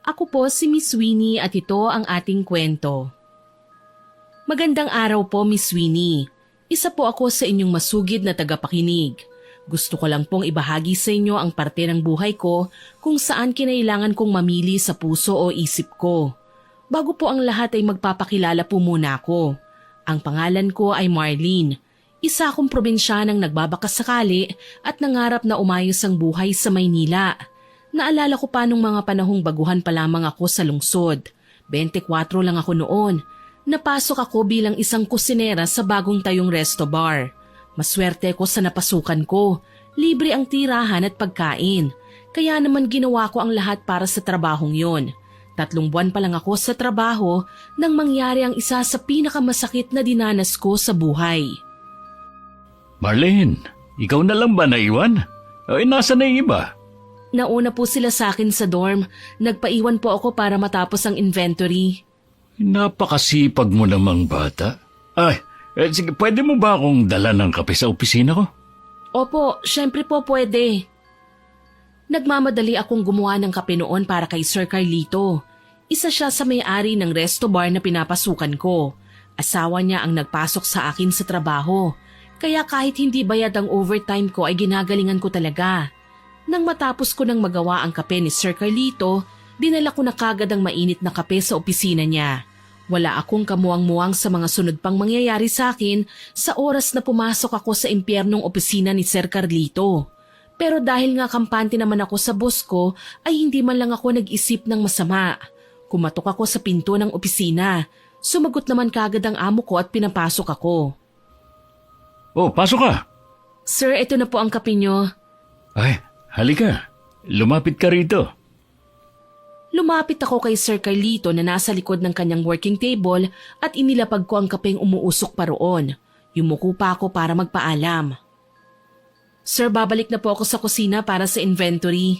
Ako po si Miss Winnie at ito ang ating kwento. Magandang araw po, Miss Winnie. Isa po ako sa inyong masugid na tagapakinig. Gusto ko lang pong ibahagi sa inyo ang parte ng buhay ko kung saan kinailangan kong mamili sa puso o isip ko. Bago po ang lahat ay magpapakilala po muna ako. Ang pangalan ko ay Marlene. Isa akong probinsyanang nagbabakasakali at nangarap na umayos ang buhay sa Maynila. Naalala ko pa nung mga panahong baguhan pa lamang ako sa lungsod. 24 lang ako noon. Napasok ako bilang isang kusinera sa bagong tayong resto bar. Maswerte ko sa napasukan ko. Libre ang tirahan at pagkain. Kaya naman ginawa ko ang lahat para sa trabahong yon. 3 buwan pa lang ako sa trabaho nang mangyari ang isa sa pinakamasakit na dinanas ko sa buhay. Marlene, ikaw na lang ba naiwan? Ay, nasa na yung iba? Nauna po sila sa akin sa dorm. Nagpaiwan po ako para matapos ang inventory. Napakasipag mo namang bata. Ay, sige, pwede mo ba akong dala ng kape sa opisina ko? Opo, syempre po pwede. Nagmamadali akong gumawa ng kape noon para kay Sir Carlito. Isa siya sa may-ari ng resto bar na pinapasukan ko. Asawa niya ang nagpasok sa akin sa trabaho. Kaya kahit hindi bayad ang overtime ko ay ginagalingan ko talaga. Nang matapos ko nang magawa ang kape ni Sir Carlito, dinala ko na kagad ang mainit na kape sa opisina niya. Wala akong kamuwang-muwang sa mga sunod pang mangyayari sa akin sa oras na pumasok ako sa impyernong opisina ni Sir Carlito. Pero dahil nga kampante naman ako sa boss ko, ay hindi man lang ako nag-isip ng masama. Kumatok ako sa pinto ng opisina. Sumagot naman kagad ang amo ko at pinapasok ako. Oh, pasok ka. Sir, ito na po ang kape niyo. Ay, halika. Lumapit ka rito. Lumapit ako kay Sir Carlito na nasa likod ng kanyang working table at inilapag ko ang kapeng umuusok pa roon. Yumuko pa ako para magpaalam. Sir, babalik na po ako sa kusina para sa inventory.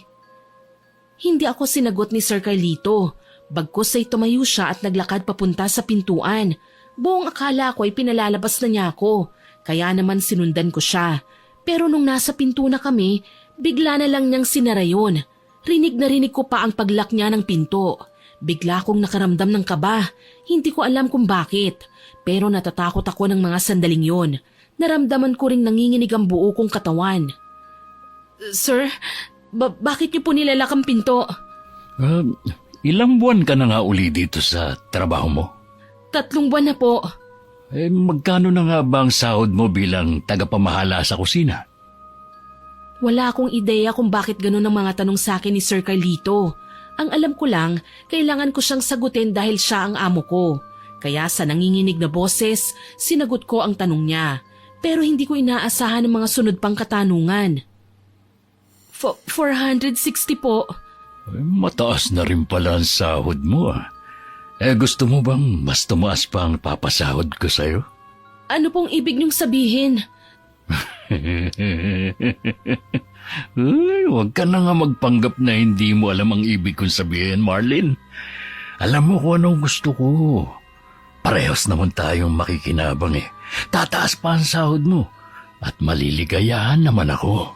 Hindi ako sinagot ni Sir Carlito. Bagkus ay tumayo siya at naglakad papunta sa pintuan. Buong akala ko ay pinalalabas na niya ako. Kaya naman sinundan ko siya. Pero nung nasa pinto na kami, bigla na lang niyang sinara yun. Rinig na rinig ko pa ang paglock niya ng pinto. Bigla akong nakaramdam ng kaba. Hindi ko alam kung bakit. Pero natatakot ako ng mga sandaling yon. Naramdaman ko ring nanginginig ang buo kong katawan. Sir, bakit niyo po nilalak ang pinto? Ilang buwan ka na nga uli dito sa trabaho mo? 3 buwan na po. Magkano na nga ba ang sahod mo bilang tagapamahala sa kusina? Wala akong ideya kung bakit ganun ang mga tanong sa akin ni Sir Carlito. Ang alam ko lang, kailangan ko siyang sagutin dahil siya ang amo ko. Kaya sa nanginginig na boses, sinagot ko ang tanong niya. Pero hindi ko inaasahan ang mga sunod pang katanungan. 460 po. Mataas na rin pala ang sahod mo ah. Gusto mo bang mas tumaas pa ang papasahod ko sa'yo? Ano pong ibig niyong sabihin? Huwag ka na nga magpanggap na hindi mo alam ang ibig kong sabihin, Marlene. Alam mo kung anong gusto ko. Parehas naman tayong makikinabang eh. Tataas pa ang sahod mo at maliligayahan naman ako.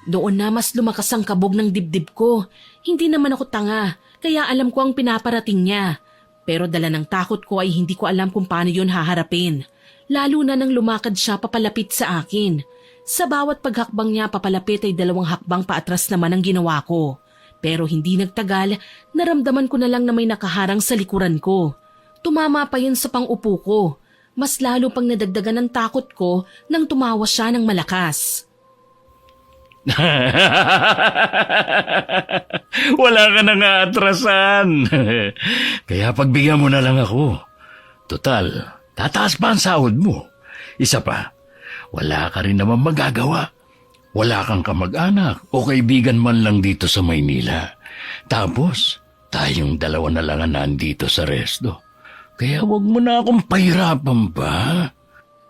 Doon na mas lumakas ang kabog ng dibdib ko. Hindi naman ako tanga, kaya alam ko ang pinaparating niya. Pero dala ng takot ko ay hindi ko alam kung paano yun haharapin. Lalo na nang lumakad siya papalapit sa akin. Sa bawat paghakbang niya papalapit ay 2 hakbang paatras naman ang ginawa ko. Pero hindi nagtagal, naramdaman ko na lang na may nakaharang sa likuran ko. Tumama pa yun sa pang-upo ko. Mas lalo pang nadagdagan ng takot ko nang tumawa siya ng malakas. Wala ka na nga atrasan. Kaya pagbigyan mo na lang ako. Total, tataas pa ang sahod mo. Isa pa, wala ka rin naman magagawa. Wala kang kamag-anak o kaibigan man lang dito sa Maynila. Tapos, tayong 2 na lang ang nandito sa resto. Kaya wag mo na akong pahirapan pa.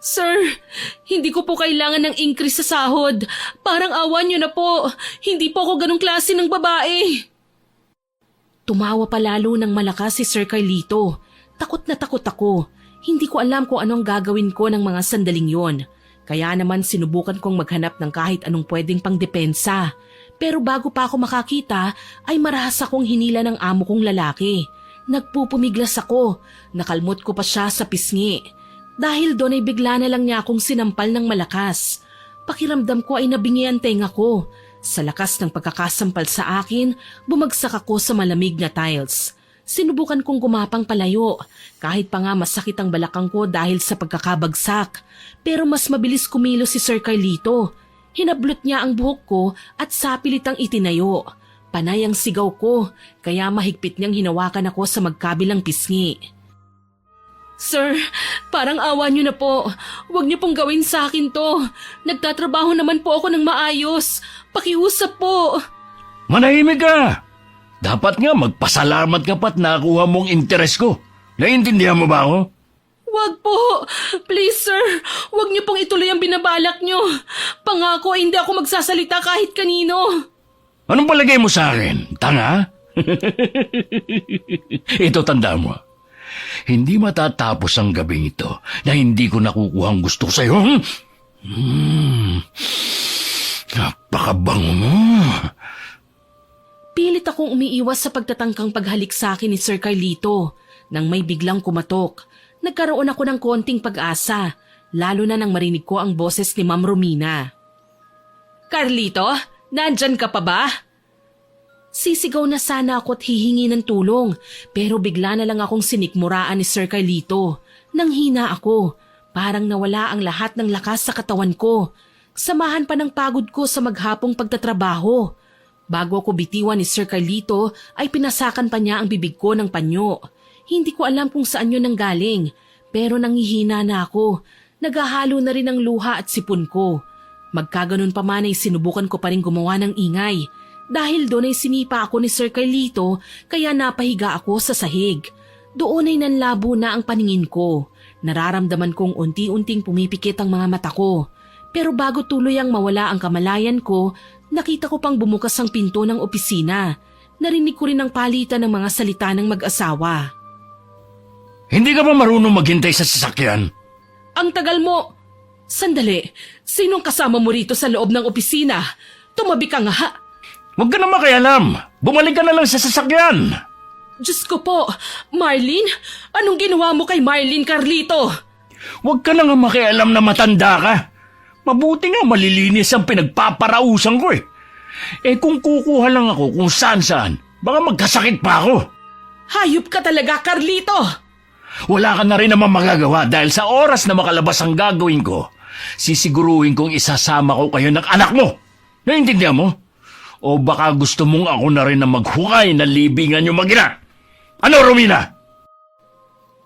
Sir, hindi ko po kailangan ng increase sa sahod. Parang awan niyo na po. Hindi po ako ganong klase ng babae. Tumawa pa lalo ng malakas si Sir Carlito. Takot na takot ako. Hindi ko alam kung anong gagawin ko ng mga sandaling yon. Kaya naman sinubukan kong maghanap ng kahit anong pwedeng pangdepensa. Pero bago pa ako makakita ay marahas akong hinila ng amo kong lalaki. Nagpupumiglas ako, nakalmot ko pa siya sa pisngi. Dahil doon ay bigla na lang niya akong sinampal ng malakas. Pakiramdam ko ay nabingi ang tenga ko. Sa lakas ng pagkakasampal sa akin, bumagsak ako sa malamig na tiles. Sinubukan kong gumapang palayo, kahit pa nga masakit ang balakang ko dahil sa pagkakabagsak. Pero mas mabilis kumilos si Sir Carlito. Hinablot niya ang buhok ko at sapilitang itinayo. Panay ang sigaw ko, kaya mahigpit niyang hinawakan ako sa magkabilang pisngi. Sir, parang awa niyo na po. Huwag niyo pong gawin sa akin to. Nagtatrabaho naman po ako ng maayos. Pakiusap po. Manahimik ka! Dapat nga magpasalamat ka pa't nakuha mong interes ko. Naiintindihan mo ba ako? Wag po. Please, sir. Huwag niyo pong ituloy ang binabalak niyo. Pangako, hindi ako magsasalita kahit kanino. Anong palagay mo sa akin? Tanga? Ito, tanda mo. Hindi matatapos ang gabing ito na hindi ko nakukuha ang gusto ko sa'yo. Napakabango mo. Pilit akong umiiwas sa pagtatangkang paghalik sa akin ni Sir Carlito. Nang may biglang kumatok, nagkaroon ako ng konting pag-asa, lalo na nang marinig ko ang boses ni Ma'am Romina. Carlito, nandyan ka pa ba? Sisigaw na sana ako at hihingi ng tulong, pero bigla na lang akong sinikmuraan ni Sir Carlito. Nanghina ako, parang nawala ang lahat ng lakas sa katawan ko. Samahan pa ng pagod ko sa maghapong pagtatrabaho. Bago ako bitiwan ni Sir Carlito ay pinasakan pa niya ang bibig ko ng panyo. Hindi ko alam kung saan yun nanggaling, pero nanghihina na ako. Naghahalo na rin ang luha at sipon ko. Magkaganon pa man ay sinubukan ko pa rin gumawa ng ingay. Dahil doon ay sinipa ako ni Sir Carlito kaya napahiga ako sa sahig. Doon ay nanlabo na ang paningin ko. Nararamdaman kong unti-unting pumipikit ang mga mata ko. Pero bago tuluyang mawala ang kamalayan ko, nakita ko pang bumukas ang pinto ng opisina. Narinig ko rin ang palitan ng mga salita ng mag-asawa. Hindi ka ba marunong maghintay sa sasakyan? Ang tagal mo! Sandali, sinong kasama mo rito sa loob ng opisina? Tumabi ka nga! Huwag ka na makialam. Bumalik ka na lang sa sasakyan. Diyos ko po, Marlene? Anong ginawa mo kay Marlene, Carlito? Huwag ka na nga makialam na matanda ka. Mabuti nga malilinis ang pinagpaparausan ko eh. Eh kung kukuha lang ako kung saan-saan, baka magkasakit pa ako. Hayop ka talaga, Carlito! Wala ka na rin naman magagawa dahil sa oras na makalabas ang gagawin ko, sisiguruhin kong isasama ko kayo ng anak mo. Naintindihan mo? O baka gusto mong ako na rin na maghukay na libingan yung mag-ina? Ano, Romina?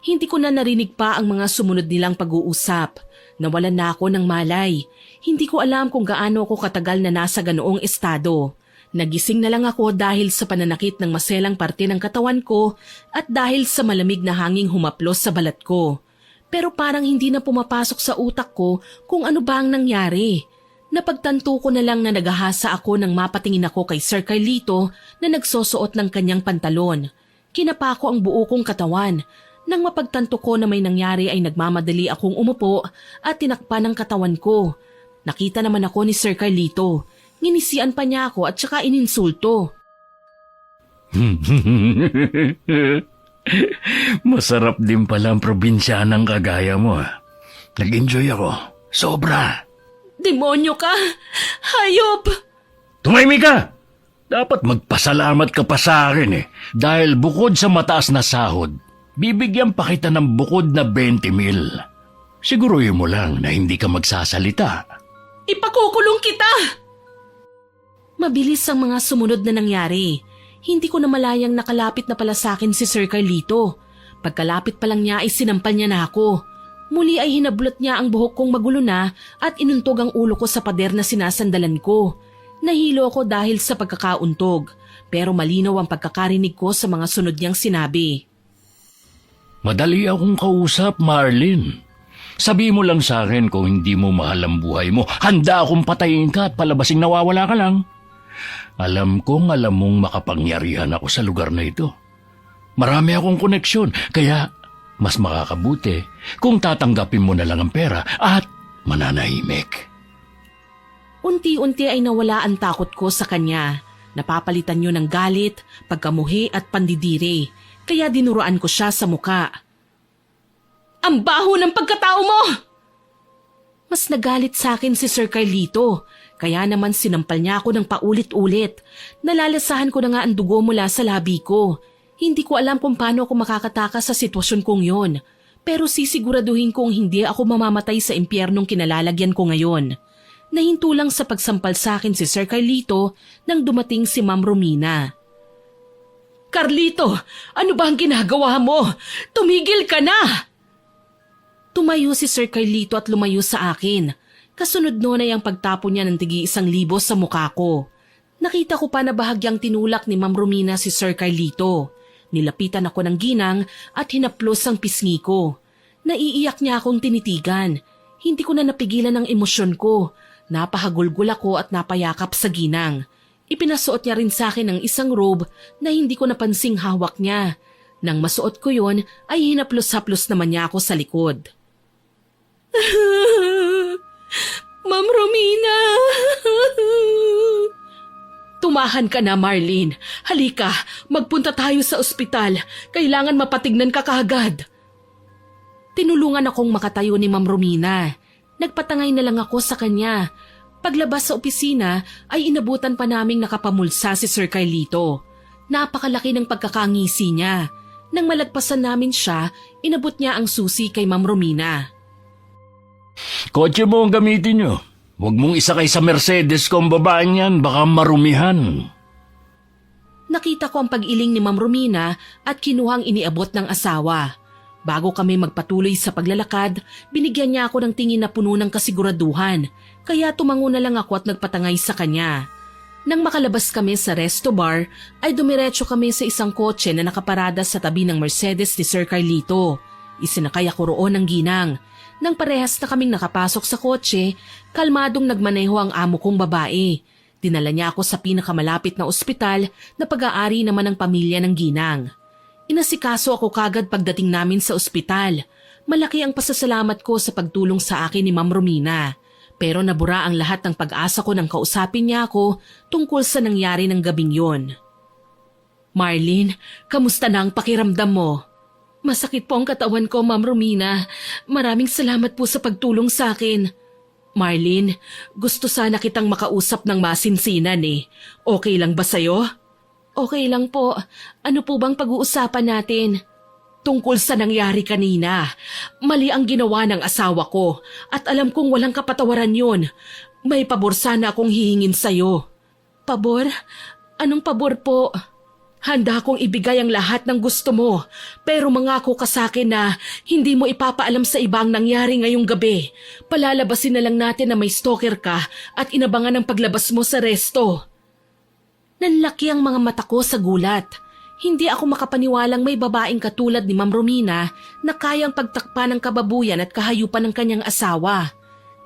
Hindi ko na narinig pa ang mga sumunod nilang pag-uusap. Nawalan na ako ng malay. Hindi ko alam kung gaano ako katagal na nasa ganoong estado. Nagising na lang ako dahil sa pananakit ng maselang parte ng katawan ko at dahil sa malamig na hanging humaplos sa balat ko. Pero parang hindi na pumapasok sa utak ko kung ano ba ang nangyari. Napagtanto ko na lang na nagahasa ako nang mapatingin ako kay Sir Carlito na nagsosuot ng kanyang pantalon. Kinapa ko ang buo kong katawan. Nang mapagtanto ko na may nangyari ay nagmamadali akong umupo at tinakpan ang katawan ko. Nakita naman ako ni Sir Carlito. Nginisian pa niya ako at saka ininsulto. Masarap din pala ang probinsyanang kagaya mo. Nag-enjoy ako. Sobra. Demonyo ka! Hayop! Tumahimik ka! Dapat magpasalamat ka pa sa akin eh. Dahil bukod sa mataas na sahod, bibigyan pa kita ng bukod na 20,000. Siguruhin mo lang na hindi ka magsasalita. Ipakukulong kita! Mabilis ang mga sumunod na nangyari. Hindi ko na malayang nakalapit na pala sa akin si Sir Carlito. Pagkalapit pa lang niya ay sinampal niya na ako. Muli ay hinablot niya ang buhok kong magulo na at inuntog ang ulo ko sa pader na sinasandalan ko. Nahilo ako dahil sa pagkakauntog, pero malinaw ang pagkakarinig ko sa mga sunod niyang sinabi. Madali akong kausap, Marlene. Sabi mo lang sa akin kung hindi mo mahal ang buhay mo. Handa akong patayin ka at palabasing nawawala ka lang. Alam mong makapangyarihan ako sa lugar na ito. Marami akong koneksyon, kaya mas makakabuti kung tatanggapin mo na lang ang pera at mananahimik. Unti-unti ay nawala ang takot ko sa kanya. Napapalitan niyo ng galit, pagkamuhi at pandidiri, kaya dinuruan ko siya sa muka. Ang baho ng pagkatao mo! Mas nagalit sa akin si Sir Carlito, kaya naman sinampal niya ako ng paulit-ulit. Nalalasahan ko na nga ang dugo mula sa labi ko. Hindi ko alam kung paano ako makakatakas sa sitwasyon kong yon, pero sisiguraduhin kong hindi ako mamamatay sa impyernong kinalalagyan ko ngayon. Nahinto lang sa pagsampal sa akin si Sir Carlito nang dumating si Ma'am Romina. Carlito, ano ba ang ginagawa mo? Tumigil ka na! Tumayo si Sir Carlito at lumayo sa akin. Kasunod noon ay ang pagtapo niya ng tig-1,000 sa mukha ko. Nakita ko pa na bahagyang tinulak ni Ma'am Romina si Sir Carlito. Nilapitan ako ng ginang at hinaplos ang pisngi ko. Naiiyak niya akong tinitigan. Hindi ko na napigilan ang emosyon ko. Napahagulgul ako at napayakap sa ginang. Ipinasuot niya rin sa akin ang isang robe na hindi ko napansing hawak niya. Nang masuot ko yon ay hinaplos-haplos naman niya ako sa likod. Ma'am Romina! Tumahan ka na, Marlene. Halika, magpunta tayo sa ospital. Kailangan mapatignan ka kaagad. Tinulungan akong makatayo ni Ma'am Romina. Nagpatangay na lang ako sa kanya. Paglabas sa opisina ay inabutan pa naming nakapamulsa si Sir Carlito. Napakalaki ng pagkakangisi niya. Nang malagpasan namin siya, inabot niya ang susi kay Ma'am Romina. Kotse mo ang gamitin nyo. Huwag mong isakay sa Mercedes kung babaan yan, baka marumihan. Nakita ko ang pag-iling ni Ma'am Romina at kinuhang iniabot ng asawa. Bago kami magpatuloy sa paglalakad, binigyan niya ako ng tingin na puno ng kasiguraduhan, kaya tumango na lang ako at nagpatangay sa kanya. Nang makalabas kami sa resto bar, ay dumiretso kami sa isang kotse na nakaparada sa tabi ng Mercedes ni Sir Carlito. Isinakay ako roon ng ginang. Nang parehas na kaming nakapasok sa kotse, kalmadong nagmaneho ang amo kong babae. Dinala niya ako sa pinakamalapit na ospital na pag-aari naman ng pamilya ng ginang. Inasikaso ako kagad pagdating namin sa ospital. Malaki ang pasasalamat ko sa pagtulong sa akin ni Ma'am Romina. Pero nabura ang lahat ng pag-asa ko nang kausapin niya ako tungkol sa nangyari ng gabing yon. Marlene, kamusta na ang pakiramdam mo? Masakit po ang katawan ko, Ma'am Romina. Maraming salamat po sa pagtulong sa akin. Marlene, gusto sana kitang makausap ng masinsinan eh. Okay lang ba sa'yo? Okay lang po. Ano po bang pag-uusapan natin? Tungkol sa nangyari kanina. Mali ang ginawa ng asawa ko at alam kong walang kapatawaran yon. May pabor sana akong hihingin sa'yo. Pabor? Anong pabor po? Handa akong ibigay ang lahat ng gusto mo, pero mangako ka sa akin na hindi mo ipapaalam sa ibang nangyari ngayong gabi. Palalabasin na lang natin na may stalker ka at inabangan ang paglabas mo sa resto. Nanlaki ang mga mata ko sa gulat. Hindi ako makapaniwalang may babaeng katulad ni Ma'am Romina na kayang pagtakpan ng kababuyan at kahayupan ng kanyang asawa.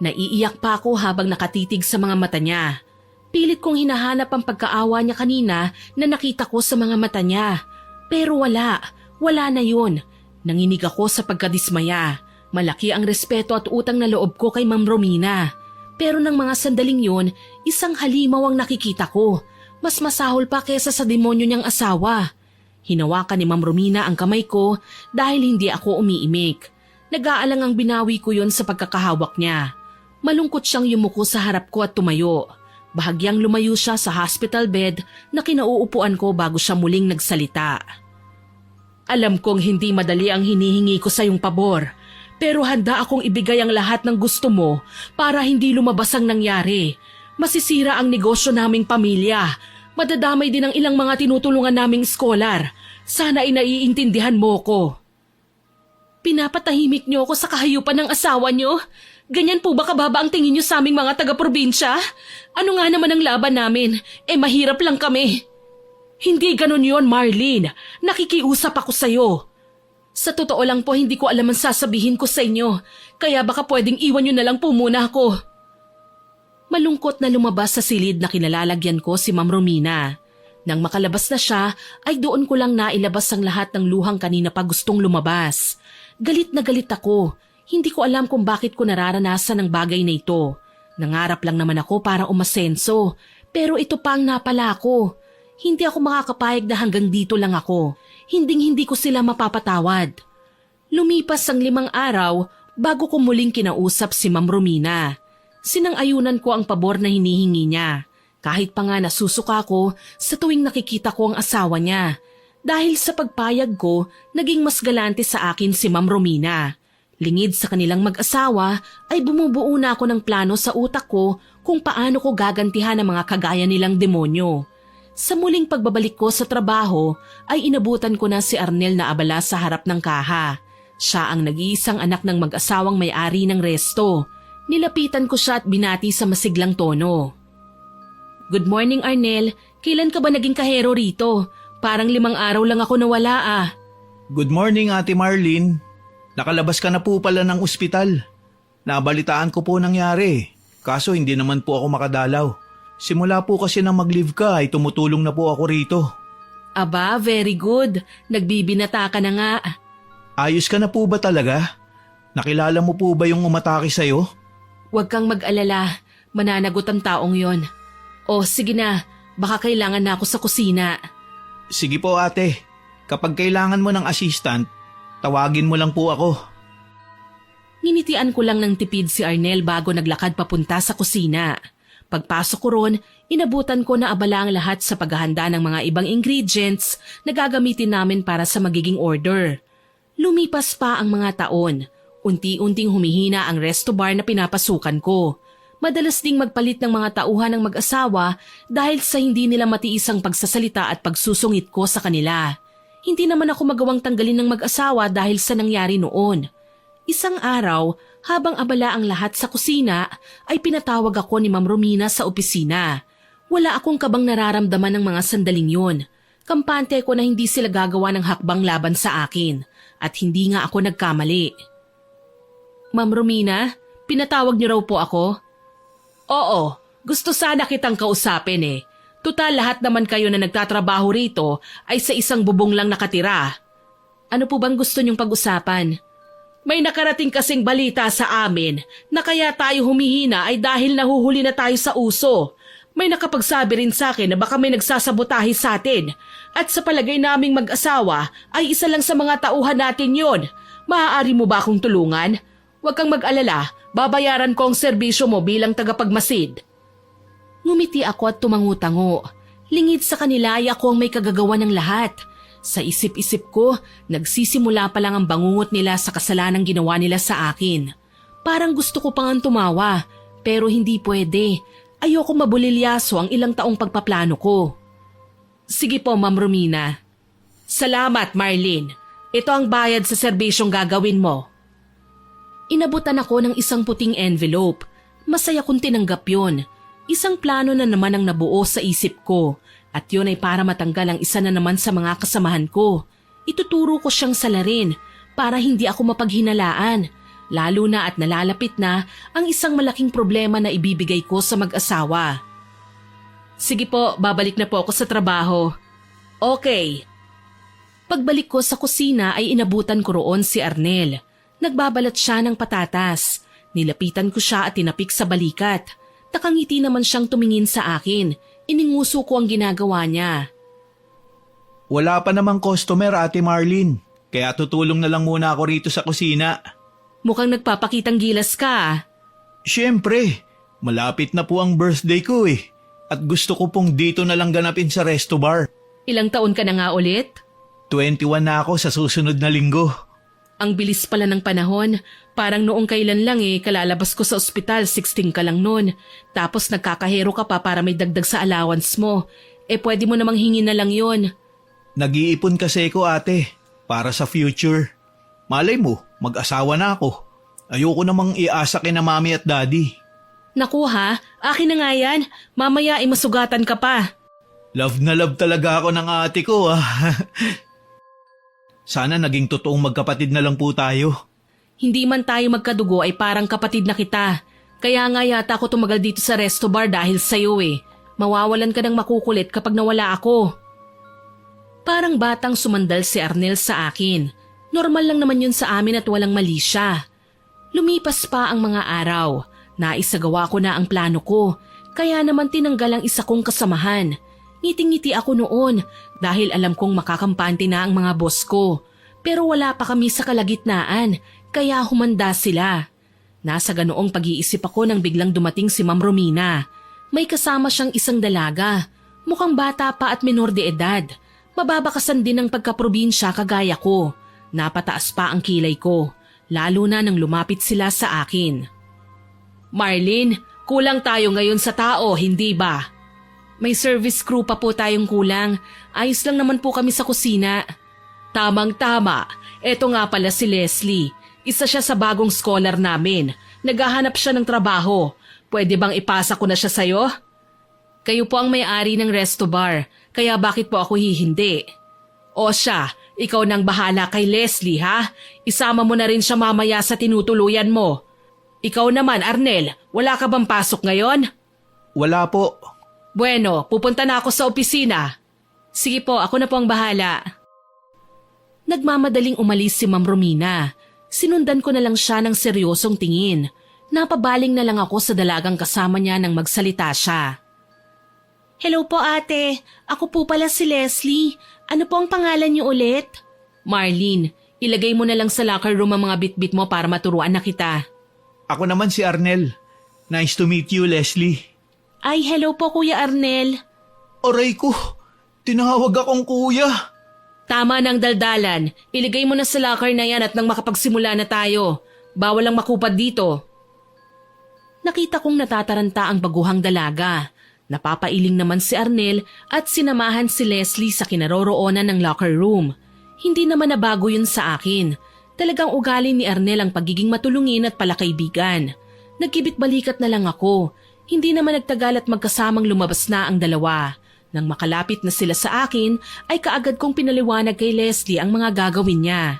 Naiiyak pa ako habang nakatitig sa mga mata niya. Pilit kong hinahanap ang pagkaawa niya kanina na nakita ko sa mga mata niya. Pero wala na yun. Nanginig ako sa pagkadismaya. Malaki ang respeto at utang na loob ko kay Ma'am Romina. Pero ng mga sandaling yun, isang halimaw ang nakikita ko. Mas masahol pa kesa sa demonyo niyang asawa. Hinawakan ni Ma'am Romina ang kamay ko dahil hindi ako umiimik. Nag-aalang ang binawi ko yon sa pagkakahawak niya. Malungkot siyang yumuko sa harap ko at tumayo. Bahagyang lumayo siya sa hospital bed na kinauupuan ko bago siya muling nagsalita. Alam kong hindi madali ang hinihingi ko sa iyong pabor, pero handa akong ibigay ang lahat ng gusto mo para hindi lumabas ang nangyari. Masisira ang negosyo naming pamilya. Madadamay din ang ilang mga tinutulungan naming scholar. Sana ay naiintindihan mo ko. Pinapatahimik niyo ako sa kahayupan ng asawa niyo? Ganyan po ba kababa ang tingin niyo sa aming mga taga-probinsya? Ano nga naman ang laban namin? Mahirap lang kami. Hindi ganun yon, Marlene. Nakikiusap ako sa'yo. Sa totoo lang po, hindi ko alam ang sasabihin ko sa inyo. Kaya baka pwedeng iwan niyo na lang po muna ako. Malungkot na lumabas sa silid na kinalalagyan ko si Ma'am Romina. Nang makalabas na siya, ay doon ko lang nailabas ang lahat ng luhang kanina pa gustong lumabas. Galit na galit ako. Hindi ko alam kung bakit ko nararanasan ang bagay na ito. Nangarap lang naman ako para umasenso, pero ito pa ang napala ko. Hindi ako makakapayag na hanggang dito lang ako. Hinding-hindi ko sila mapapatawad. Lumipas ang 5 araw bago ko muling kinausap si Ma'am Romina. Sinang-ayunan ko ang pabor na hinihingi niya. Kahit pa nga nasusuka ko sa tuwing nakikita ko ang asawa niya. Dahil sa pagpayag ko, naging mas galante sa akin si Ma'am Romina. Lingid sa kanilang mag-asawa ay bumubuo na ako ng plano sa utak ko kung paano ko gagantihan ang mga kagaya nilang demonyo. Sa muling pagbabalik ko sa trabaho ay inabutan ko na si Arnel na abala sa harap ng kaha. Siya ang nag-iisang anak ng mag-asawang may-ari ng resto. Nilapitan ko siya at binati sa masiglang tono. Good morning, Arnel. Kailan ka ba naging kahero rito? Parang 5 araw lang ako nawala ah. Good morning, Ate Marlene. Nakalabas ka na po pala ng ospital. Nabalitaan ko po nangyari. Kaso hindi naman po ako makadalaw. Simula po kasi nang mag-leave ka ay tumutulong na po ako rito. Aba, very good. Nagbibinata ka na nga. Ayos ka na po ba talaga? Nakilala mo po ba yung umatake sa'yo? Huwag kang mag-alala. Mananagot ang taong yon. O sige na, baka kailangan na ako sa kusina. Sige po ate, kapag kailangan mo ng assistant, tawagin mo lang po ako. Ninitian ko lang ng tipid si Arnel bago naglakad papunta sa kusina. Pagpasok ko ron, inabutan ko na abala ang lahat sa paghahanda ng mga ibang ingredients na gagamitin namin para sa magiging order. Lumipas pa ang mga taon. Unti-unting humihina ang resto bar na pinapasukan ko. Madalas ding magpalit ng mga tauhan ng mag-asawa dahil sa hindi nila matiis ang pagsasalita at pagsusungit ko sa kanila. Hindi naman ako magawang tanggalin ng mag-asawa dahil sa nangyari noon. Isang araw, habang abala ang lahat sa kusina, ay pinatawag ako ni Ma'am Romina sa opisina. Wala akong kabang nararamdaman ng mga sandaling yun. Kampante ko na hindi sila gagawa ng hakbang laban sa akin at hindi nga ako nagkamali. Ma'am Romina, pinatawag niyo raw po ako? Oo, gusto sana kitang kausapin eh. Tutal lahat naman kayo na nagtatrabaho rito ay sa isang bubong lang nakatira. Ano po bang gusto niyong pag-usapan? May nakarating kasing balita sa amin na kaya tayo humihina ay dahil nahuhuli na tayo sa uso. May nakapagsabi rin sa akin na baka may nagsasabotahe sa atin. At sa palagay naming mag-asawa ay isa lang sa mga tauhan natin yon. Maaari mo ba akong tulungan? Huwag kang mag-alala, babayaran ko ang serbisyo mo bilang tagapagmasid. Ngumiti ako at tumangu-tango. Lingid sa kanila ay ako ang may kagagawa ng lahat. Sa isip-isip ko, nagsisimula pa lang ang bangungot nila sa kasalanang ginawa nila sa akin. Parang gusto ko pang tumawa, pero hindi pwede. Ayoko mabulilyaso ang ilang taong pagpaplano ko. Sige po, Ma'am Romina. Salamat, Marlene. Ito ang bayad sa serbisyong gagawin mo. Inabutan ako ng isang puting envelope. Masaya kong tinanggap yon. Isang plano na naman ang nabuo sa isip ko. At yun ay para matanggal ang isa na naman sa mga kasamahan ko. Ituturo ko siyang salarin para hindi ako mapaghinalaan. Lalo na at nalalapit na ang isang malaking problema na ibibigay ko sa mag-asawa. Sige po, babalik na po ako sa trabaho. Okay. Pagbalik ko sa kusina ay inabutan ko roon si Arnel. Nagbabalat siya ng patatas. Nilapitan ko siya at tinapik sa balikat. Nakangiti naman siyang tumingin sa akin. Ininguso ko ang ginagawa niya. Wala pa namang customer, Ate Marlene. Kaya tutulong na lang muna ako rito sa kusina. Mukhang nagpapakitang gilas ka. Siyempre, malapit na po ang birthday ko eh. At gusto ko pong dito na lang ganapin sa resto bar. Ilang taon ka na nga ulit? 21 na ako sa susunod na linggo. Ang bilis pala ng panahon. Parang noong kailan lang kalalabas ko sa ospital, 16 ka lang noon. Tapos nagkakahero ka pa para may dagdag sa allowance mo. Pwede mo namang hingin na lang yon. Nag-iipon kasi ko ate, para sa future. Malay mo, mag-asawa na ako. Ayoko namang iasa kina mami at daddy. Naku ha, akin na nga yan. Mamaya masugatan ka pa. Love na love talaga ako ng ate ko ah. Sana naging totoong magkapatid na lang po tayo. Hindi man tayo magkadugo ay parang kapatid na kita. Kaya nga yata ako tumagal dito sa resto bar dahil sa'yo eh. Mawawalan ka ng makukulit kapag nawala ako. Parang batang sumandal si Arnel sa akin. Normal lang naman yun sa amin at walang mali siya. Lumipas pa ang mga araw. Naisagawa ko na ang plano ko, kaya naman tinanggal ang isa kong kasamahan. Ngiting-ngiti ako noon dahil alam kong makakampante na ang mga boss ko. Pero wala pa kami sa kalagitnaan, kaya humanda sila. Nasa ganoong pag-iisip ako nang biglang dumating si Ma'am Romina. May kasama siyang isang dalaga. Mukhang bata pa at menor de edad. Mababakasan din ng pagkaprobinsya kagaya ko. Napataas pa ang kilay ko, lalo na nang lumapit sila sa akin. Marlin, kulang tayo ngayon sa tao, hindi ba? May service crew pa po tayong kulang. Ayos lang naman po kami sa kusina. Tamang-tama. Eto nga pala si Leslie. Isa siya sa bagong scholar namin. Naghahanap siya ng trabaho. Pwede bang ipasa ko na siya sa'yo? Kayo po ang may-ari ng resto bar, kaya bakit po ako hihindi? O siya, ikaw nang bahala kay Leslie ha? Isama mo na rin siya mamaya sa tinutuluyan mo. Ikaw naman, Arnel, wala ka bang pasok ngayon? Wala po. Bueno, pupunta na ako sa opisina. Sige po, ako na po ang bahala. Nagmamadaling umalis si Ma'am Romina. Sinundan ko na lang siya ng seryosong tingin. Napabaling na lang ako sa dalagang kasama niya nang magsalita siya. Hello po ate, ako po pala si Leslie. Ano po ang pangalan niyo ulit? Marlene, ilagay mo na lang sa locker room ang mga bitbit mo para maturuan na kita. Ako naman si Arnel. Nice to meet you, Leslie. Ay, hello po Kuya Arnel. Aray ko, tinawag akong kuya. Tama ng daldalan, ilagay mo na sa locker na yan at nang makapagsimula na tayo. Bawal ang makupad dito. Nakita kong natataranta ang baguhang dalaga. Napapailing naman si Arnel at sinamahan si Leslie sa kinaroroonan ng locker room. Hindi naman nabago yun sa akin. Talagang ugali ni Arnel ang pagiging matulungin at palakaibigan. Nagkibit-balikat na lang ako. Hindi naman nagtagal at magkasamang lumabas na ang dalawa. Nang makalapit na sila sa akin, ay kaagad kong pinaliwanag kay Leslie ang mga gagawin niya.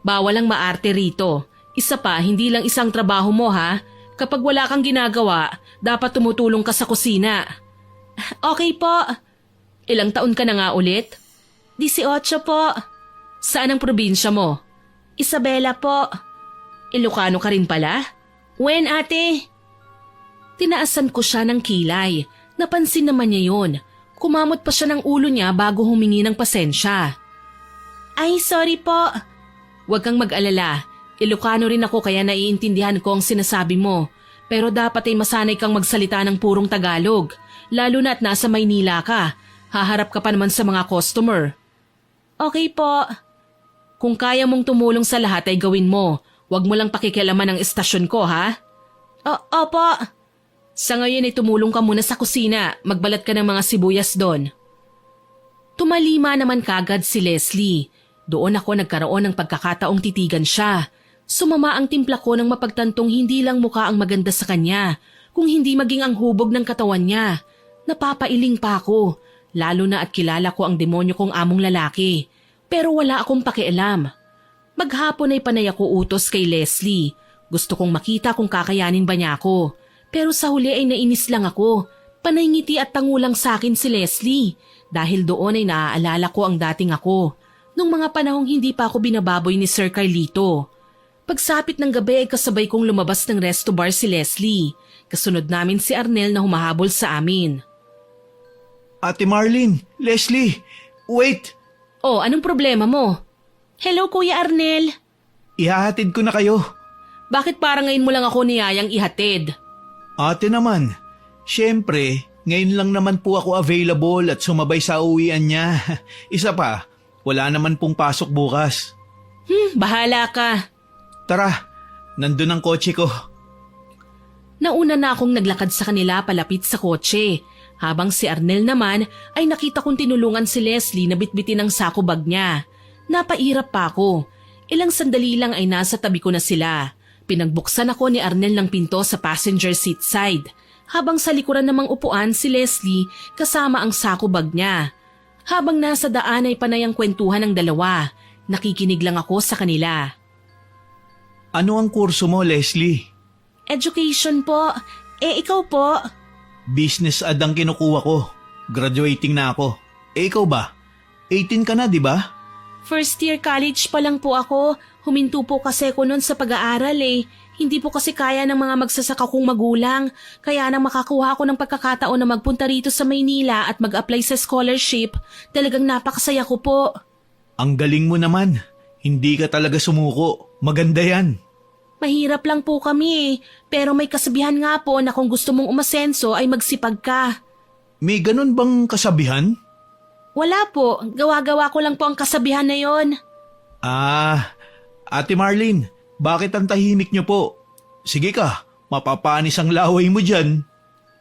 Bawal ang maarte rito. Isa pa, hindi lang isang trabaho mo ha. Kapag wala kang ginagawa, dapat tumutulong ka sa kusina. Okay po. Ilang taon ka na nga ulit? 18 po. Saan ang probinsya mo? Isabela po. Ilocano ka rin pala? When ate? Tinaasan ko siya ng kilay. Napansin naman niya yun. Kumamot pa siya ng ulo niya bago humingi ng pasensya. Ay, sorry po. Huwag kang mag-alala. Ilocano rin ako kaya naiintindihan ko ang sinasabi mo. Pero dapat ay masanay kang magsalita ng purong Tagalog. Lalo na't nasa Maynila ka. Haharap ka pa naman sa mga customer. Okay po. Kung kaya mong tumulong sa lahat ay gawin mo. Huwag mo lang pakikialaman ang estasyon ko ha? Opo. Sa ngayon ay tumulong ka muna sa kusina. Magbalat ka ng mga sibuyas doon. Tumalima naman kagad si Leslie. Doon ako nagkaroon ng pagkakataong titigan siya. Sumama ang timpla ko nang mapagtantong hindi lang mukha ang maganda sa kanya, kung hindi maging ang hubog ng katawan niya. Napapailing pa ako, lalo na at kilala ko ang demonyo kong among lalaki. Pero wala akong pakialam. Maghapon ay panay ako utos kay Leslie. Gusto kong makita kung kakayanin ba niya ako. Pero sa huli ay nainis lang ako. Panay ngiti at tangulang sa akin si Leslie. Dahil doon ay naaalala ko ang dating ako. Nung mga panahong hindi pa ako binababoy ni Sir Carlito. Pagsapit ng gabi ay kasabay kong lumabas ng resto bar si Leslie. Kasunod namin si Arnel na humahabol sa amin. Ate Marlene, Leslie, wait! Oh, anong problema mo? Hello Kuya Arnel. Ihahatid ko na kayo. Bakit parang ngayon mo lang ako niyayang ihatid? Ate naman, syempre, ngayon lang naman po ako available at sumabay sa uwian niya. Isa pa, wala naman pong pasok bukas. Bahala ka. Tara, nandun ang kotse ko. Nauna na akong naglakad sa kanila palapit sa kotse. Habang si Arnel naman ay nakita kong tinulungan si Leslie na bitbitin ang sako bag niya. Napairap pa ako. Ilang sandali lang ay nasa tabi ko na sila. Pinagbuksan ako ni Arnel ng pinto sa passenger seat side. Habang sa likuran namang upuan si Leslie kasama ang sako bag niya. Habang nasa daan ay panay ang kwentuhan ng dalawa. Nakikinig lang ako sa kanila. Ano ang kurso mo, Leslie? Education po. Ikaw po? Business ad ang kinukuha ko. Graduating na ako. Ikaw ba? 18 ka na, di ba? First year college pa lang po ako. Huminto po kasi ako noon sa pag-aaral . Hindi po kasi kaya ng mga magsasaka kong magulang, kaya nang makakuha ako ng pagkakataon na magpunta rito sa Maynila at mag-apply sa scholarship, talagang napakasaya ko po. Ang galing mo naman. Hindi ka talaga sumuko. Maganda yan. Mahirap lang po kami pero may kasabihan nga po na kung gusto mong umasenso ay magsipag ka. May ganun bang kasabihan? Wala po, gawa-gawa ko lang po ang kasabihan na yon. Ate Marlene, bakit ang tahimik niyo po? Sige ka, mapapanis ang laway mo dyan.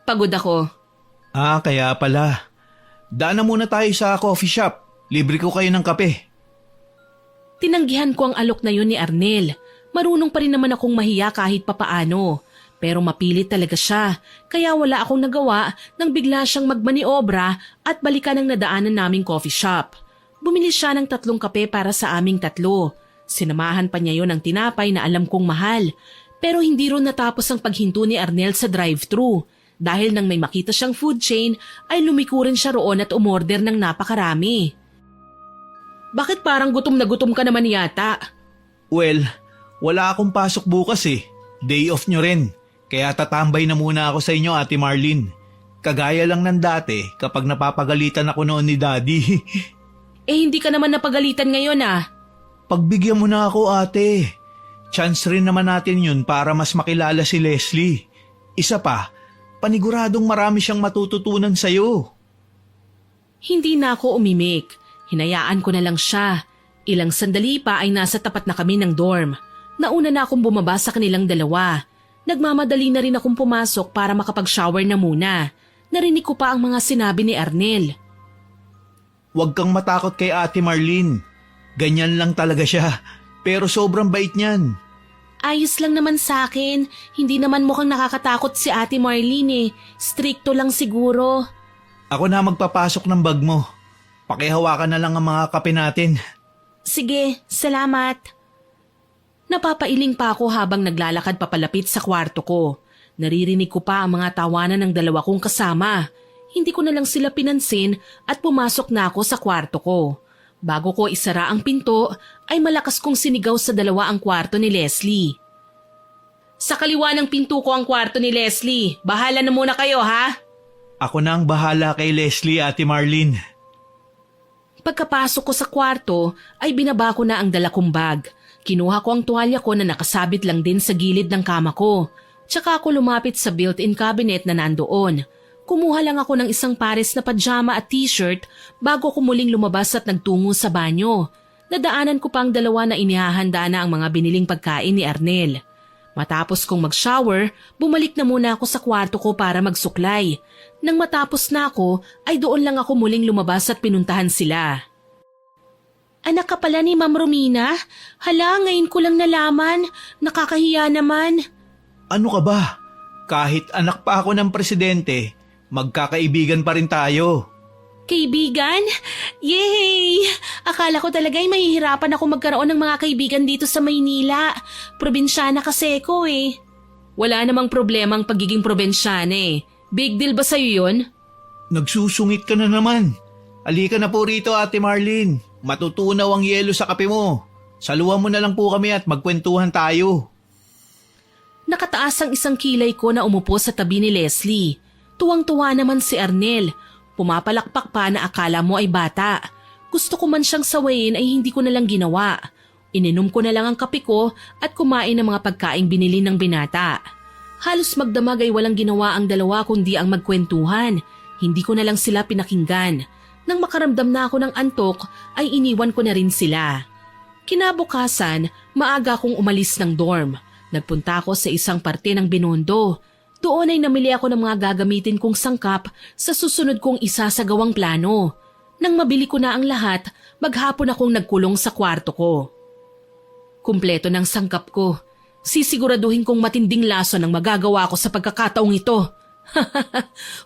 Pagod ako. Kaya pala. Daan na muna tayo sa coffee shop. Libre ko kayo ng kape. Tinanggihan ko ang alok na yun ni Arnel. Marunong pa rin naman akong mahiya kahit papaano. Pero mapilit talaga siya, kaya wala akong nagawa nang bigla siyang magmaniobra at balikan ang nadaanan naming coffee shop. Bumili siya ng 3 kape para sa aming 3. Sinamahan pa niya yon ng tinapay na alam kong mahal. Pero hindi ron natapos ang paghinto ni Arnel sa drive-thru. Dahil nang may makita siyang food chain ay lumiko rin siya roon at umorder ng napakarami. Bakit parang gutom na gutom ka naman yata? Well, wala akong pasok bukas eh. Day off nyo rin. Kaya tatambay na muna ako sa inyo, Ate Marlene. Kagaya lang ng dati kapag napapagalitan ako noon ni Daddy. Hindi ka naman napagalitan ngayon ah. Pagbigyan mo na ako, ate. Chance rin naman natin yun para mas makilala si Leslie. Isa pa, paniguradong marami siyang matututunan sa'yo. Hindi na ako umimik. Hinayaan ko na lang siya. Ilang sandali pa ay nasa tapat na kami ng dorm. Nauna na akong bumaba sa kanilang dalawa. Nagmamadali na rin akong pumasok para makapag-shower na muna. Narinig ko pa ang mga sinabi ni Arnel. Huwag kang matakot kay Ate Marlene. Ganyan lang talaga siya. Pero sobrang bait niyan. Ayos lang naman sa akin. Hindi naman mukhang nakakatakot si Ate Marlene eh. Stricto lang siguro. Ako na magpapasok ng bag mo. Pakihawakan na lang ang mga kape natin. Sige, salamat. Napapailing pa ako habang naglalakad papalapit sa kwarto ko. Naririnig ko pa ang mga tawanan ng 2 kong kasama. Hindi ko na lang sila pinansin at pumasok na ako sa kwarto ko. Bago ko isara ang pinto, ay malakas kong sinigaw sa 2 ang kwarto ni Leslie. Sa kaliwa ng pinto ko ang kwarto ni Leslie. Bahala na muna kayo ha? Ako na ang bahala kay Leslie, Ate Marlene. Pagkapasok ko sa kwarto, ay binaba ko na ang dala kong bag. Kinuha ko ang tuwalya ko na nakasabit lang din sa gilid ng kama ko. Tsaka ako lumapit sa built-in cabinet na nandoon. Kumuha lang ako ng isang pares na pajama at t-shirt bago ko muling lumabas at nagtungo sa banyo. Nadaanan ko pang 2 na inihahanda na ang mga biniling pagkain ni Arnel. Matapos kong mag-shower, bumalik na muna ako sa kwarto ko para magsuklay. Nang matapos na ako, ay doon lang ako muling lumabas at pinuntahan sila. Anak ka pala ni Ma'am Romina? Hala, ngayon ko lang nalaman. Nakakahiya naman. Ano ka ba? Kahit anak pa ako ng presidente, magkakaibigan pa rin tayo. Kaibigan? Yay! Akala ko talaga ay mahihirapan ako magkaroon ng mga kaibigan dito sa Maynila. Probinsyana kasi ko eh. Wala namang problema ang pagiging probinsyana eh. Big deal ba sa'yo yun? Nagsusungit ka na naman. Halika na po rito, Ate Marlene. Matutunaw ang yelo sa kape mo. Saluhan mo na lang po kami at magkwentuhan tayo. Nakataas ang isang kilay ko na umupo sa tabi ni Leslie. Tuwang-tuwa naman si Arnel. Pumapalakpak pa na akala mo ay bata. Gusto ko man siyang sawayin ay hindi ko na lang ginawa. Ininom ko na lang ang kape ko at kumain ng mga pagkaing binili ng binata. Halos magdamag ay walang ginawa ang 2 kundi ang magkwentuhan. Hindi ko na lang sila pinakinggan. Nang makaramdam na ako ng antok ay iniwan ko na rin sila. Kinabukasan, maaga akong umalis ng dorm. Nagpunta ako sa isang parte ng Binondo. Doon ay namili ako ng mga gagamitin kong sangkap sa susunod kong isasagawang plano. Nang mabili ko na ang lahat, maghapon akong nagkulong sa kwarto ko. Kumpleto ng sangkap ko. Sisiguraduhin kong matinding lason ang magagawa ko sa pagkakataong ito.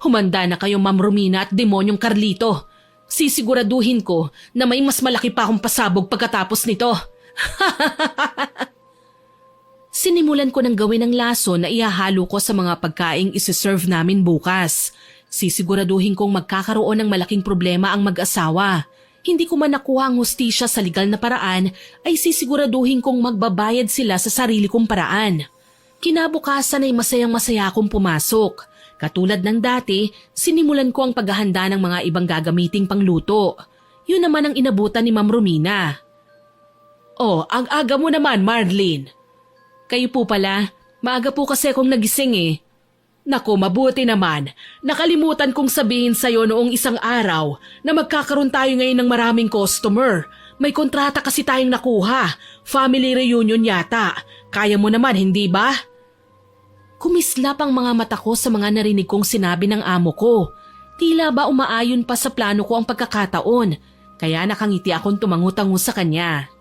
Humanda na kayo, Ma'am Romina at Demonyong Carlito. Sisiguraduhin ko na may mas malaki pa akong pasabog pagkatapos nito. Sinimulan ko ng gawin ang laso na ihahalo ko sa mga pagkaing isi-serve namin bukas. Sisiguraduhin kong magkakaroon ng malaking problema ang mag-asawa. Hindi ko man nakuha ang hustisya sa legal na paraan, ay sisiguraduhin kong magbabayad sila sa sarili kong paraan. Kinabukasan ay masayang-masaya akong pumasok. Katulad ng dati, sinimulan ko ang paghahanda ng mga ibang gagamiting pangluto. Yun naman ang inabutan ni Ma'am Romina. Oh, ang aga mo naman, Marlene. Kayo po pala, maaga po kasi akong nagising eh. Naku, mabuti naman. Nakalimutan kong sabihin sa'yo noong isang araw na magkakaroon tayo ngayon ng maraming customer. May kontrata kasi tayong nakuha. Family reunion yata. Kaya mo naman, hindi ba? Kumislap ang mga mata ko sa mga narinig kong sinabi ng amo ko. Tila ba umaayon pa sa plano ko ang pagkakataon, kaya nakangiti akong tumangutango sa kanya.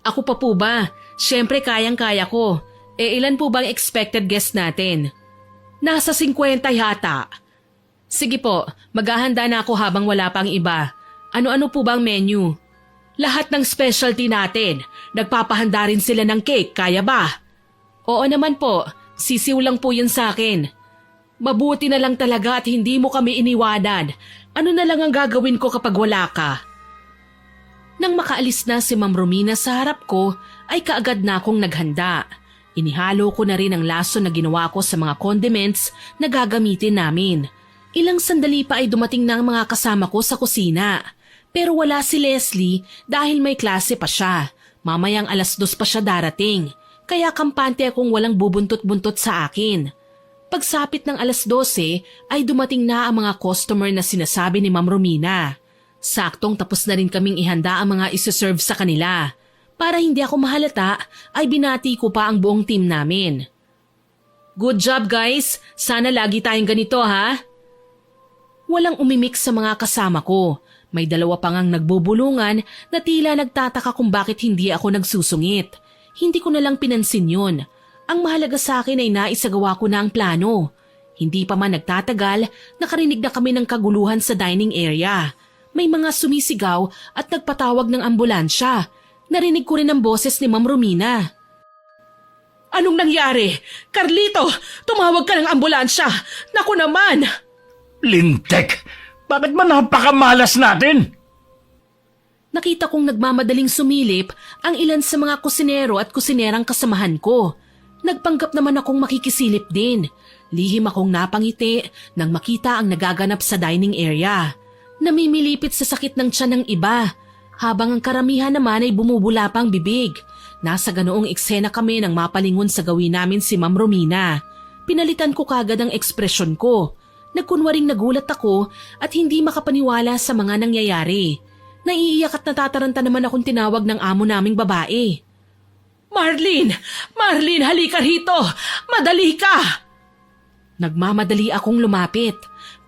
Ako pa po ba? Siyempre kayang-kaya ko. Ilan po bang expected guest natin? Nasa 50 yata. Sige po, maghahanda na ako habang wala pang iba. Ano-ano po bang menu? Lahat ng specialty natin. Nagpapahanda rin sila ng cake, kaya ba? Oo naman po. Sisiw lang po yun sa akin. Mabuti na lang talaga at hindi mo kami iniwanan. Ano na lang ang gagawin ko kapag wala ka? Nang makaalis na si Ma'am Romina sa harap ko, ay kaagad na akong naghanda. Inihalo ko na rin ang laso na ginawa ko sa mga condiments na gagamitin namin. Ilang sandali pa ay dumating na ang mga kasama ko sa kusina. Pero wala si Leslie dahil may klase pa siya. Mamayang 2:00 pa siya darating. Kaya kampante akong walang bubuntot-buntot sa akin. Pagsapit ng 12:00 ay dumating na ang mga customer na sinasabi ni Ma'am Romina. Saktong tapos na rin kaming ihanda ang mga isi-serve sa kanila. Para hindi ako mahalata ay binati ko pa ang buong team namin. Good job guys! Sana lagi tayong ganito ha? Walang umimik sa mga kasama ko. May 2 pa ngang nagbubulungan na tila nagtataka kung bakit hindi ako nagsusungit. Hindi ko na lang pinansin yun. Ang mahalaga sa akin ay naisagawa ko na ang plano. Hindi pa man nagtatagal, nakarinig na kami ng kaguluhan sa dining area. May mga sumisigaw at nagpatawag ng ambulansya. Narinig ko rin ang boses ni Ma'am Romina. Anong nangyari? Carlito, tumawag ka ng ambulansya. Naku naman! Lintek! Bakit ba napakamalas natin? Nakita kong nagmamadaling sumilip ang ilan sa mga kusinero at kusinerang kasamahan ko. Nagpanggap naman akong makikisilip din. Lihim akong napangiti nang makita ang nagaganap sa dining area. Namimilipit sa sakit ng tiyan ng iba, habang ang karamihan naman ay bumubula pang bibig. Nasa ganoong eksena kami nang mapalingon sa gawin namin si Ma'am Romina. Pinalitan ko kagad ang ekspresyon ko. Nagkunwaring nagulat ako at hindi makapaniwala sa mga nangyayari. Naiiyak at natataranta naman akong tinawag ng amo naming babae. Marlene! Marlene, halika rito! Madali ka! Nagmamadali akong lumapit.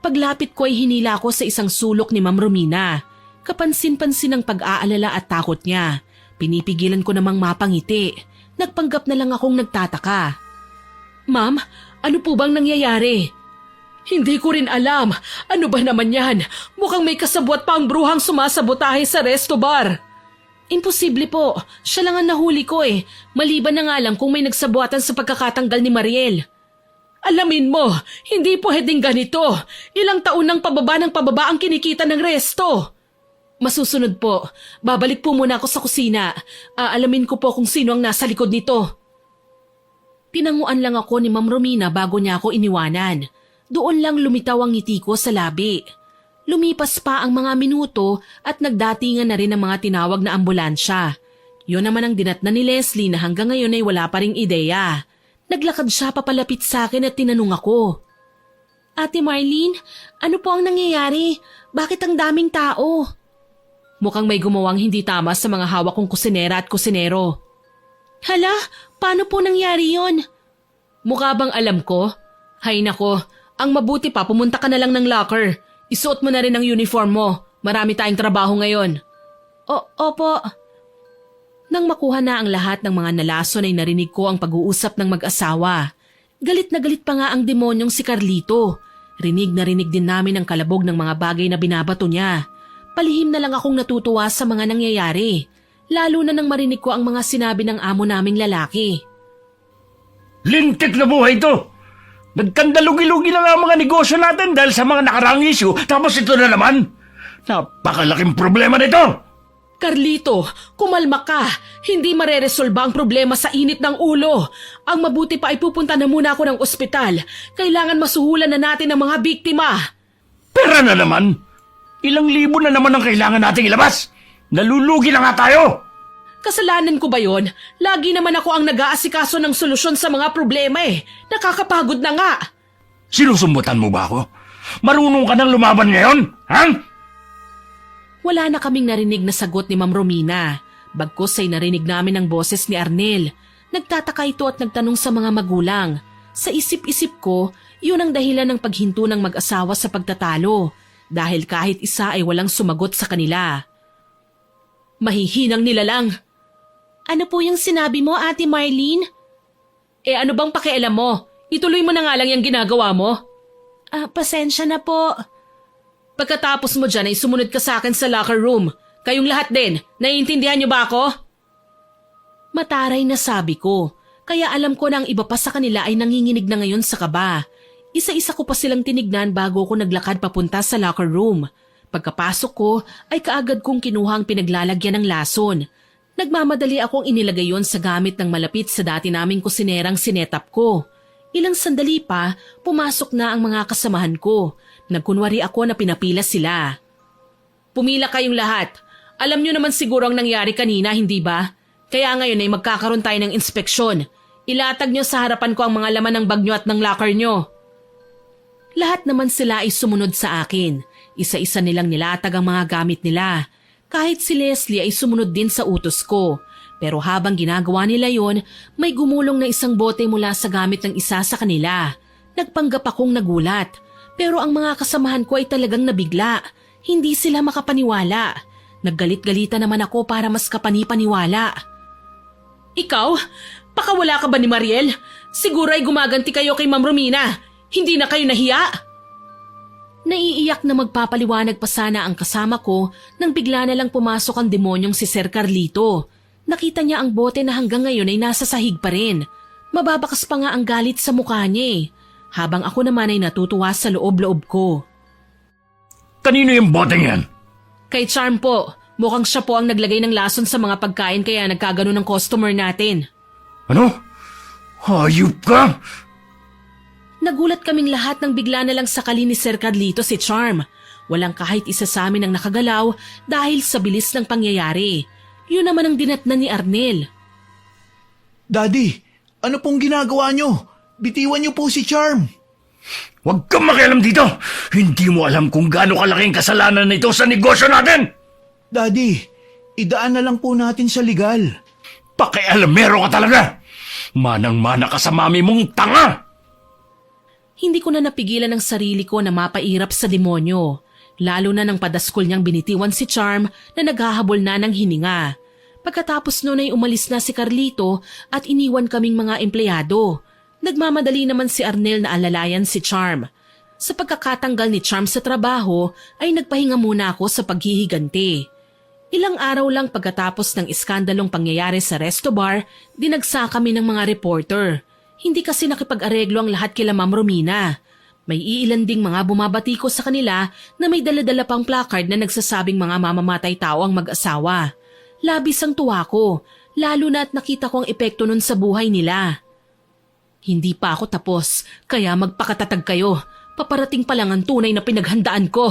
Paglapit ko ay hinila ko sa isang sulok ni Ma'am Romina. Kapansin-pansin ang pag-aalala at takot niya. Pinipigilan ko namang mapangiti. Nagpanggap na lang akong nagtataka. Ma'am, ano po bang nangyayari? Hindi ko rin alam. Ano ba naman yan? Mukhang may kasabwat pa ang bruhang sumasabotahe sa resto bar. Imposible po. Siya lang ang nahuli ko eh. Maliban na nga lang kung may nagsabuatan sa pagkakatanggal ni Mariel. Alamin mo, hindi pwedeng ganito. Ilang taon ng pababa ang kinikita ng resto. Masusunod po. Babalik po muna ako sa kusina. Aalamin ko po kung sino ang nasa likod nito. Tinanguan lang ako ni Ma'am Romina bago niya ako iniwanan. Doon lang lumitaw ang ngiti ko sa labi. Lumipas pa ang mga minuto at nagdatingan na rin ang mga tinawag na ambulansya. Yun naman ang dinatna ni Leslie na hanggang ngayon ay wala pa ring ideya. Naglakad siya papalapit sa akin at tinanong ako. Ate Marlene, ano po ang nangyayari? Bakit ang daming tao? Mukhang may gumawang hindi tama sa mga hawak kong kusinera at kusinero. Hala, paano po nangyari yon? Mukha bang alam ko? Hay nako, ang mabuti pa pumunta ka na lang ng locker. Isuot mo na rin ang uniform mo. Marami tayong trabaho ngayon. Opo. Nang makuha na ang lahat ng mga nalason ay narinig ko ang pag-uusap ng mag-asawa. Galit na galit pa nga ang demonyong si Carlito. Rinig na rinig din namin ang kalabog ng mga bagay na binabato niya. Palihim na lang akong natutuwa sa mga nangyayari. Lalo na nang marinig ko ang mga sinabi ng amo naming lalaki. Lintik na buhay ito! Nagkandalugi-lugi na nga ang mga negosyo natin dahil sa mga nakaraang issue, tapos ito na naman. Napakalaking problema nito! Carlito, kumalma ka. Hindi mareresolba ang problema sa init ng ulo. Ang mabuti pa ay pupunta na muna ako ng ospital. Kailangan masuhulan na natin ang mga biktima. Pera na naman! Ilang libo na naman ang kailangan nating ilabas! Nalulugi na nga tayo! Kasalanan ko ba yon? Lagi naman ako ang nag-aasikaso ng solusyon sa mga problema eh. Nakakapagod na nga. Sinusumbutan mo ba ako? Marunong ka nang lumaban ngayon? Ha? Wala na kaming narinig na sagot ni Ma'am Romina. Bagkus ay narinig namin ang boses ni Arnel. Nagtataka ito at nagtanong sa mga magulang. Sa isip-isip ko, yun ang dahilan ng paghinto ng mag-asawa sa pagtatalo. Dahil kahit isa ay walang sumagot sa kanila. Mahihinang nilalang. Ano po yung sinabi mo, Ate Marlene? Ano bang pakialam mo? Ituloy mo na nga lang yung ginagawa mo. Pasensya na po. Pagkatapos mo dyan ay sumunod ka sa akin sa locker room. Kayong lahat din, naiintindihan niyo ba ako? Mataray na sabi ko, kaya alam ko na ang iba pa sa kanila ay nanginginig na ngayon sa kaba. Isa-isa ko pa silang tinignan bago ko naglakad papunta sa locker room. Pagkapasok ko ay kaagad kong kinuha ang pinaglalagyan ng lason. Nagmamadali akong inilagay yon sa gamit ng malapit sa dati naming kusinerang sinetap ko. Ilang sandali pa, pumasok na ang mga kasamahan ko. Nagkunwari ako na pinapila sila. Pumila kayong lahat. Alam nyo naman siguro ang nangyari kanina, hindi ba? Kaya ngayon ay magkakaroon tayo ng inspeksyon. Ilatag nyo sa harapan ko ang mga laman ng bag nyo at ng locker nyo. Lahat naman sila ay sumunod sa akin. Isa-isa nilang nilatag ang mga gamit nila. Kahit si Leslie ay sumunod din sa utos ko. Pero habang ginagawa nila yon, may gumulong na isang bote mula sa gamit ng isa sa kanila. Nagpanggap akong nagulat. Pero ang mga kasamahan ko ay talagang nabigla. Hindi sila makapaniwala. Naggalit-galitan naman ako para mas kapani-paniwala. Ikaw? Pakawala ka ba ni Mariel? Siguro ay gumaganti kayo kay Ma'am Romina. Hindi na kayo nahiya? Naiiyak na magpapaliwanag pa sana ang kasama ko nang bigla na lang pumasok ang demonyong si Sir Carlito. Nakita niya ang bote na hanggang ngayon ay nasa sahig pa rin. Mababakas pa nga ang galit sa mukha niya eh. Habang ako naman ay natutuwa sa loob-loob ko. Kanino yung boteng yan? Kay Charm po. Mukhang siya po ang naglagay ng lason sa mga pagkain kaya nagkagano ng customer natin. Ano? Hayop ka? Nagulat kaming lahat nang bigla na lang sakali ni Sir Carlito si Charm. Walang kahit isa sa amin ang nakagalaw dahil sa bilis ng pangyayari. Yun naman ang dinatnan ni Arnel. Daddy, ano pong ginagawa nyo? Bitiwan niyo po si Charm. Huwag kang makialam dito. Hindi mo alam kung gaano kalaking kasalanan nito sa negosyo natin. Daddy, idaan na lang po natin sa legal. Pakialamero ka talaga. Manang-mana ka sa mami mong tanga. Hindi ko na napigilan ang sarili ko na mapairap sa demonyo. Lalo na nang padaskol niyang binitiwan si Charm na naghahabol na ng hininga. Pagkatapos noon ay umalis na si Carlito at iniwan kaming mga empleyado. Nagmamadali naman si Arnel na alalayan si Charm. Sa pagkakatanggal ni Charm sa trabaho ay nagpahinga muna ako sa paghihiganti. Ilang araw lang pagkatapos ng iskandalong pangyayari sa resto bar, dinagsa kami ng mga reporter. Hindi kasi nakipag-areglo ang lahat kila Ma'am Romina. May iilan ding mga bumabati ko sa kanila na may dala-dala pang placard na nagsasabing mga mamamatay tao ang mag-asawa. Labis ang tuwa ko, lalo na at nakita ko ang epekto nun sa buhay nila. Hindi pa ako tapos, kaya magpakatatag kayo. Paparating pa lang ang tunay na pinaghandaan ko.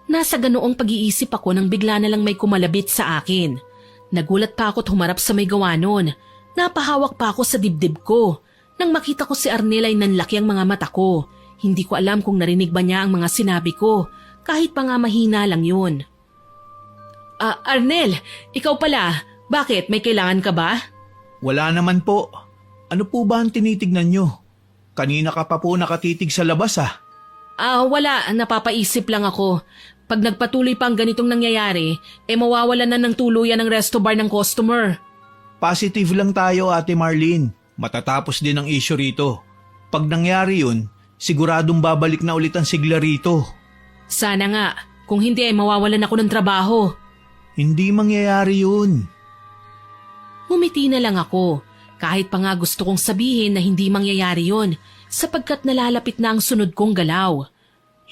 Nasa ganoong pag-iisip ako nang bigla na lang may kumalabit sa akin. Nagulat pa ako at humarap sa may gawa nun. Napahawak pa ako sa dibdib ko. Nang makita ko si Arnel ay nanlaki ang mga mata ko. Hindi ko alam kung narinig ba niya ang mga sinabi ko, kahit pa nga mahina lang yun. Arnel, ikaw pala. Bakit? May kailangan ka ba? Wala naman po. Ano po ba ang tinitignan nyo? Kanina ka pa po nakatitig sa labas ah. Wala. Napapaisip lang ako. Pag nagpatuloy pa ang ganitong nangyayari, mawawalan na ng tuluyan ng resto bar ng customer. Positive lang tayo, Ate Marlene. Matatapos din ang issue rito. Pag nangyari yun, siguradong babalik na ulit ang sigla rito. Sana nga. Kung hindi mawawalan ako ng trabaho. Hindi mangyayari yun. Ngumiti na lang ako. Kahit pa nga gusto kong sabihin na hindi mangyayari yun sapagkat nalalapit na ang sunod kong galaw.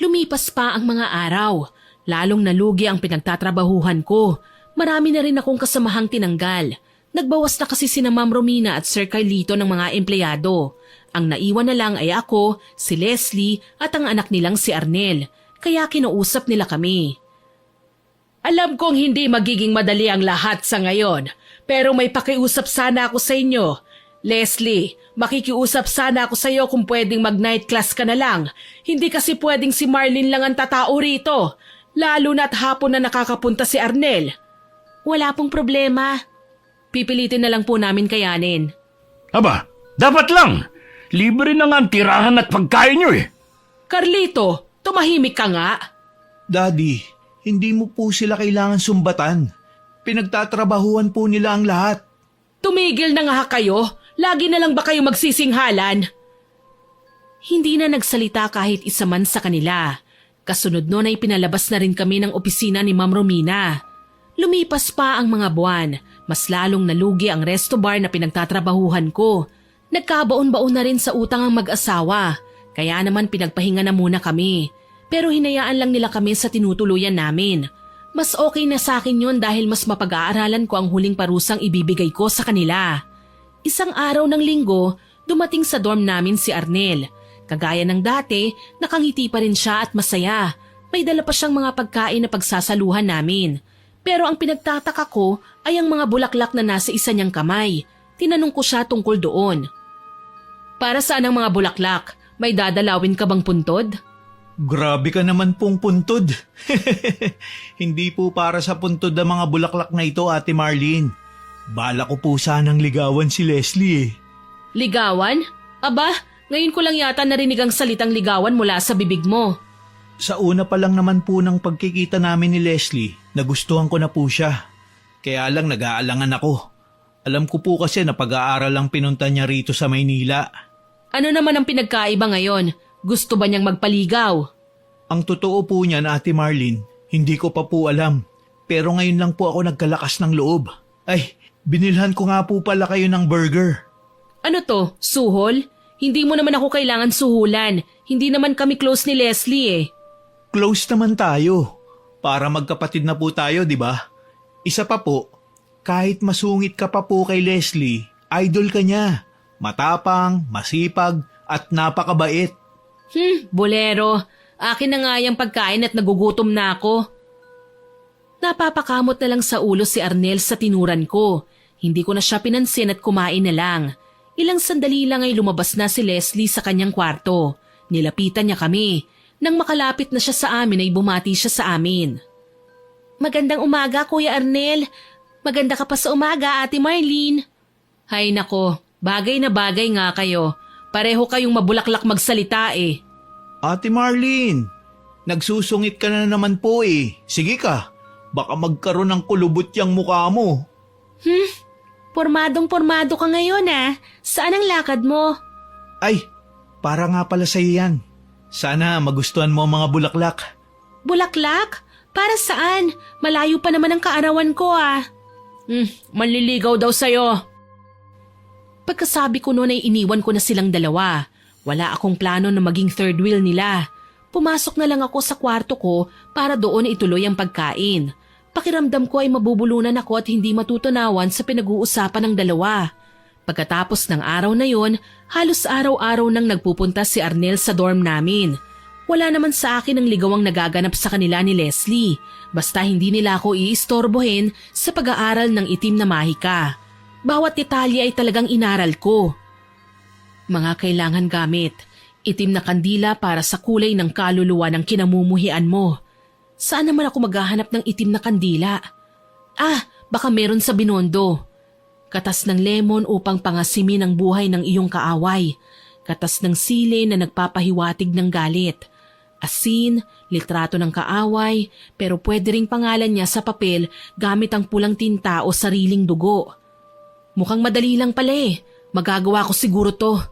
Lumipas pa ang mga araw. Lalong nalugi ang pinagtatrabahuhan ko. Marami na rin akong kasamahang tinanggal. Nagbawas na kasi sina Ma'am Romina at Sir Carlito ng mga empleyado. Ang naiwan na lang ay ako, si Leslie at ang anak nilang si Arnel. Kaya kinausap nila kami. Alam kong hindi magiging madali ang lahat sa ngayon, pero may pakiusap sana ako sa inyo. Leslie, makikiusap sana ako sa iyo kung pwedeng mag-night class ka na lang. Hindi kasi pwedeng si Marlene lang ang tatao rito, lalo na't hapon na nakakapunta si Arnel. Wala pong problema. Pipilitin na lang po namin kayanin. Aba, dapat lang. Libre na nga ang tirahan at pagkain nyo eh. Carlito, tumahimik ka nga. Daddy, hindi mo po sila kailangan sumbatan. Pinagtatrabahuan po nila ang lahat. Tumigil na nga kayo. Lagi na lang ba kayo magsisinghalan? Hindi na nagsalita kahit isa man sa kanila. Kasunod nun ay pinalabas na rin kami ng opisina ni Ma'am Romina. Lumipas pa ang mga buwan. Mas lalong nalugi ang resto bar na pinagtatrabahuhan ko. Nagkabaon-baon na rin sa utang ang mag-asawa. Kaya naman pinagpahinga na muna kami. Pero hinayaan lang nila kami sa tinutuluyan namin. Mas okay na sa akin yun dahil mas mapag-aaralan ko ang huling parusang ibibigay ko sa kanila. Isang araw ng linggo, dumating sa dorm namin si Arnel. Kagaya ng dati, nakangiti pa rin siya at masaya. May dala pa siyang mga pagkain na pagsasaluhan namin. Pero ang pinagtataka ko ay ang mga bulaklak na nasa isa niyang kamay. Tinanong ko siya tungkol doon. Para saan ang mga bulaklak? May dadalawin ka bang puntod? Grabe ka naman pong puntod. Hindi po para sa puntod ang mga bulaklak na ito, Ate Marlene. Bala ko po sanang ligawan si Leslie eh. Ligawan? Aba, ngayon ko lang yata narinig ang salitang ligawan mula sa bibig mo. Sa una pa lang naman po ng pagkikita namin ni Leslie, nagustuhan ko na po siya. Kaya lang nag-aalangan ako. Alam ko po kasi na pag-aaral lang pinunta niya rito sa Maynila. Ano naman ang pinagkaiba ngayon? Gusto ba niyang magpaligaw? Ang totoo po niyan, Ate Marlene, hindi ko pa po alam. Pero ngayon lang po ako nagkalakas ng loob. Ay, binilhan ko nga po pala kayo ng burger. Ano to? Suhol? Hindi mo naman ako kailangan suhulan. Hindi naman kami close ni Leslie eh. Close naman tayo. Para magkapatid na po tayo, di ba? Isa pa po, kahit masungit ka pa po kay Leslie, idol ka niya. Matapang, masipag, at napakabait. Bolero. Akin na nga yung pagkain at nagugutom na ako. Napapakamot na lang sa ulo si Arnel sa tinuran ko. Hindi ko na siya pinansin at kumain na lang. Ilang sandali lang ay lumabas na si Leslie sa kanyang kwarto. Nilapitan niya kami. Nang makalapit na siya sa amin ay bumati siya sa amin. Magandang umaga, Kuya Arnel. Maganda ka pa sa umaga, Ate Marlene. Hay nako, bagay na bagay nga kayo. Pareho kayong mabulaklak magsalita eh. Ate Marlene, nagsusungit ka na naman po eh. Sige ka, baka magkaroon ng kulubot yung mukha mo. Pormadong-pormado ka ngayon ah. Saan ang lakad mo? Ay, para nga pala sa'yo yan. Sana magustuhan mo ang mga bulaklak. Bulaklak? Para saan? Malayo pa naman ang kaarawan ko ah. Manliligaw daw sa'yo. Pagkasabi ko noon ay iniwan ko na silang dalawa. Wala akong plano na maging third wheel nila. Pumasok na lang ako sa kwarto ko para doon ituloy ang pagkain. Pakiramdam ko ay mabubulunan ako at hindi matutunawan sa pinag-uusapan ng dalawa. Pagkatapos ng araw na yon, halos araw-araw nang nagpupunta si Arnel sa dorm namin. Wala naman sa akin ang ligawang nagaganap sa kanila ni Leslie. Basta hindi nila ako iistorbohin sa pag-aaral ng itim na mahika. Bawat detalye ay talagang inaral ko. Mga kailangan gamit. Itim na kandila para sa kulay ng kaluluwa ng kinamumuhian mo. Saan naman ako maghahanap ng itim na kandila? Baka meron sa Binondo. Katas ng lemon upang pangasimin ang buhay ng iyong kaaway. Katas ng sili na nagpapahiwatig ng galit. Asin, litrato ng kaaway, pero pwede ring pangalan niya sa papel gamit ang pulang tinta o sariling dugo. Mukhang madali lang pala eh. Magagawa ko siguro to.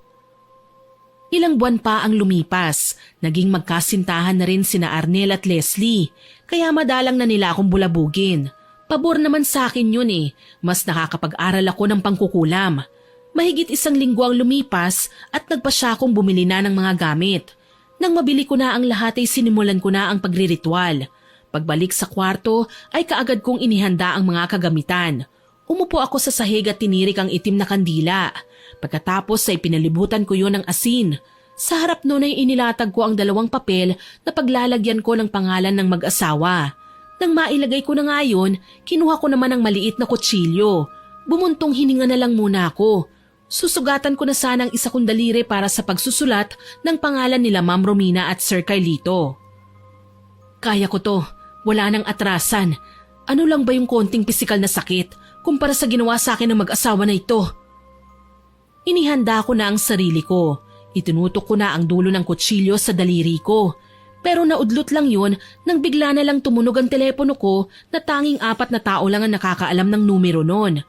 Ilang buwan pa ang lumipas. Naging magkasintahan na rin sina Arnel at Leslie. Kaya madalang na nila akong bulabugin. Pabor naman sa akin yun eh. Mas nakakapag-aral ako ng pangkukulam. Mahigit 1 linggo ang lumipas at nagpa siya akong bumili na ng mga gamit. Nang mabili ko na ang lahat ay sinimulan ko na ang pagriritual. Pagbalik sa kwarto ay kaagad kong inihanda ang mga kagamitan. Umupo ako sa sahig at tinirik ang itim na kandila. Pagkatapos ay pinalibutan ko yun ng asin. Sa harap nun ay inilatag ko ang 2 papel na paglalagyan ko ng pangalan ng mag-asawa. Nang mailagay ko na nga yun, kinuha ko naman ang maliit na kutsilyo. Bumuntong hininga na lang muna ako. Susugatan ko na sana ang isa kong daliri para sa pagsusulat ng pangalan nila Ma'am Romina at Sir Carlito. Kaya ko to. Wala nang atrasan. Ano lang ba yung konting pisikal na sakit kumpara sa ginawa sa akin ng mag-asawa na ito? Inihanda ko na ang sarili ko. Itinutok ko na ang dulo ng kutsilyo sa daliri ko. Pero naudlot lang yun nang bigla na lang tumunog ang telepono ko na tanging 4 na tao lang ang nakakaalam ng numero nun.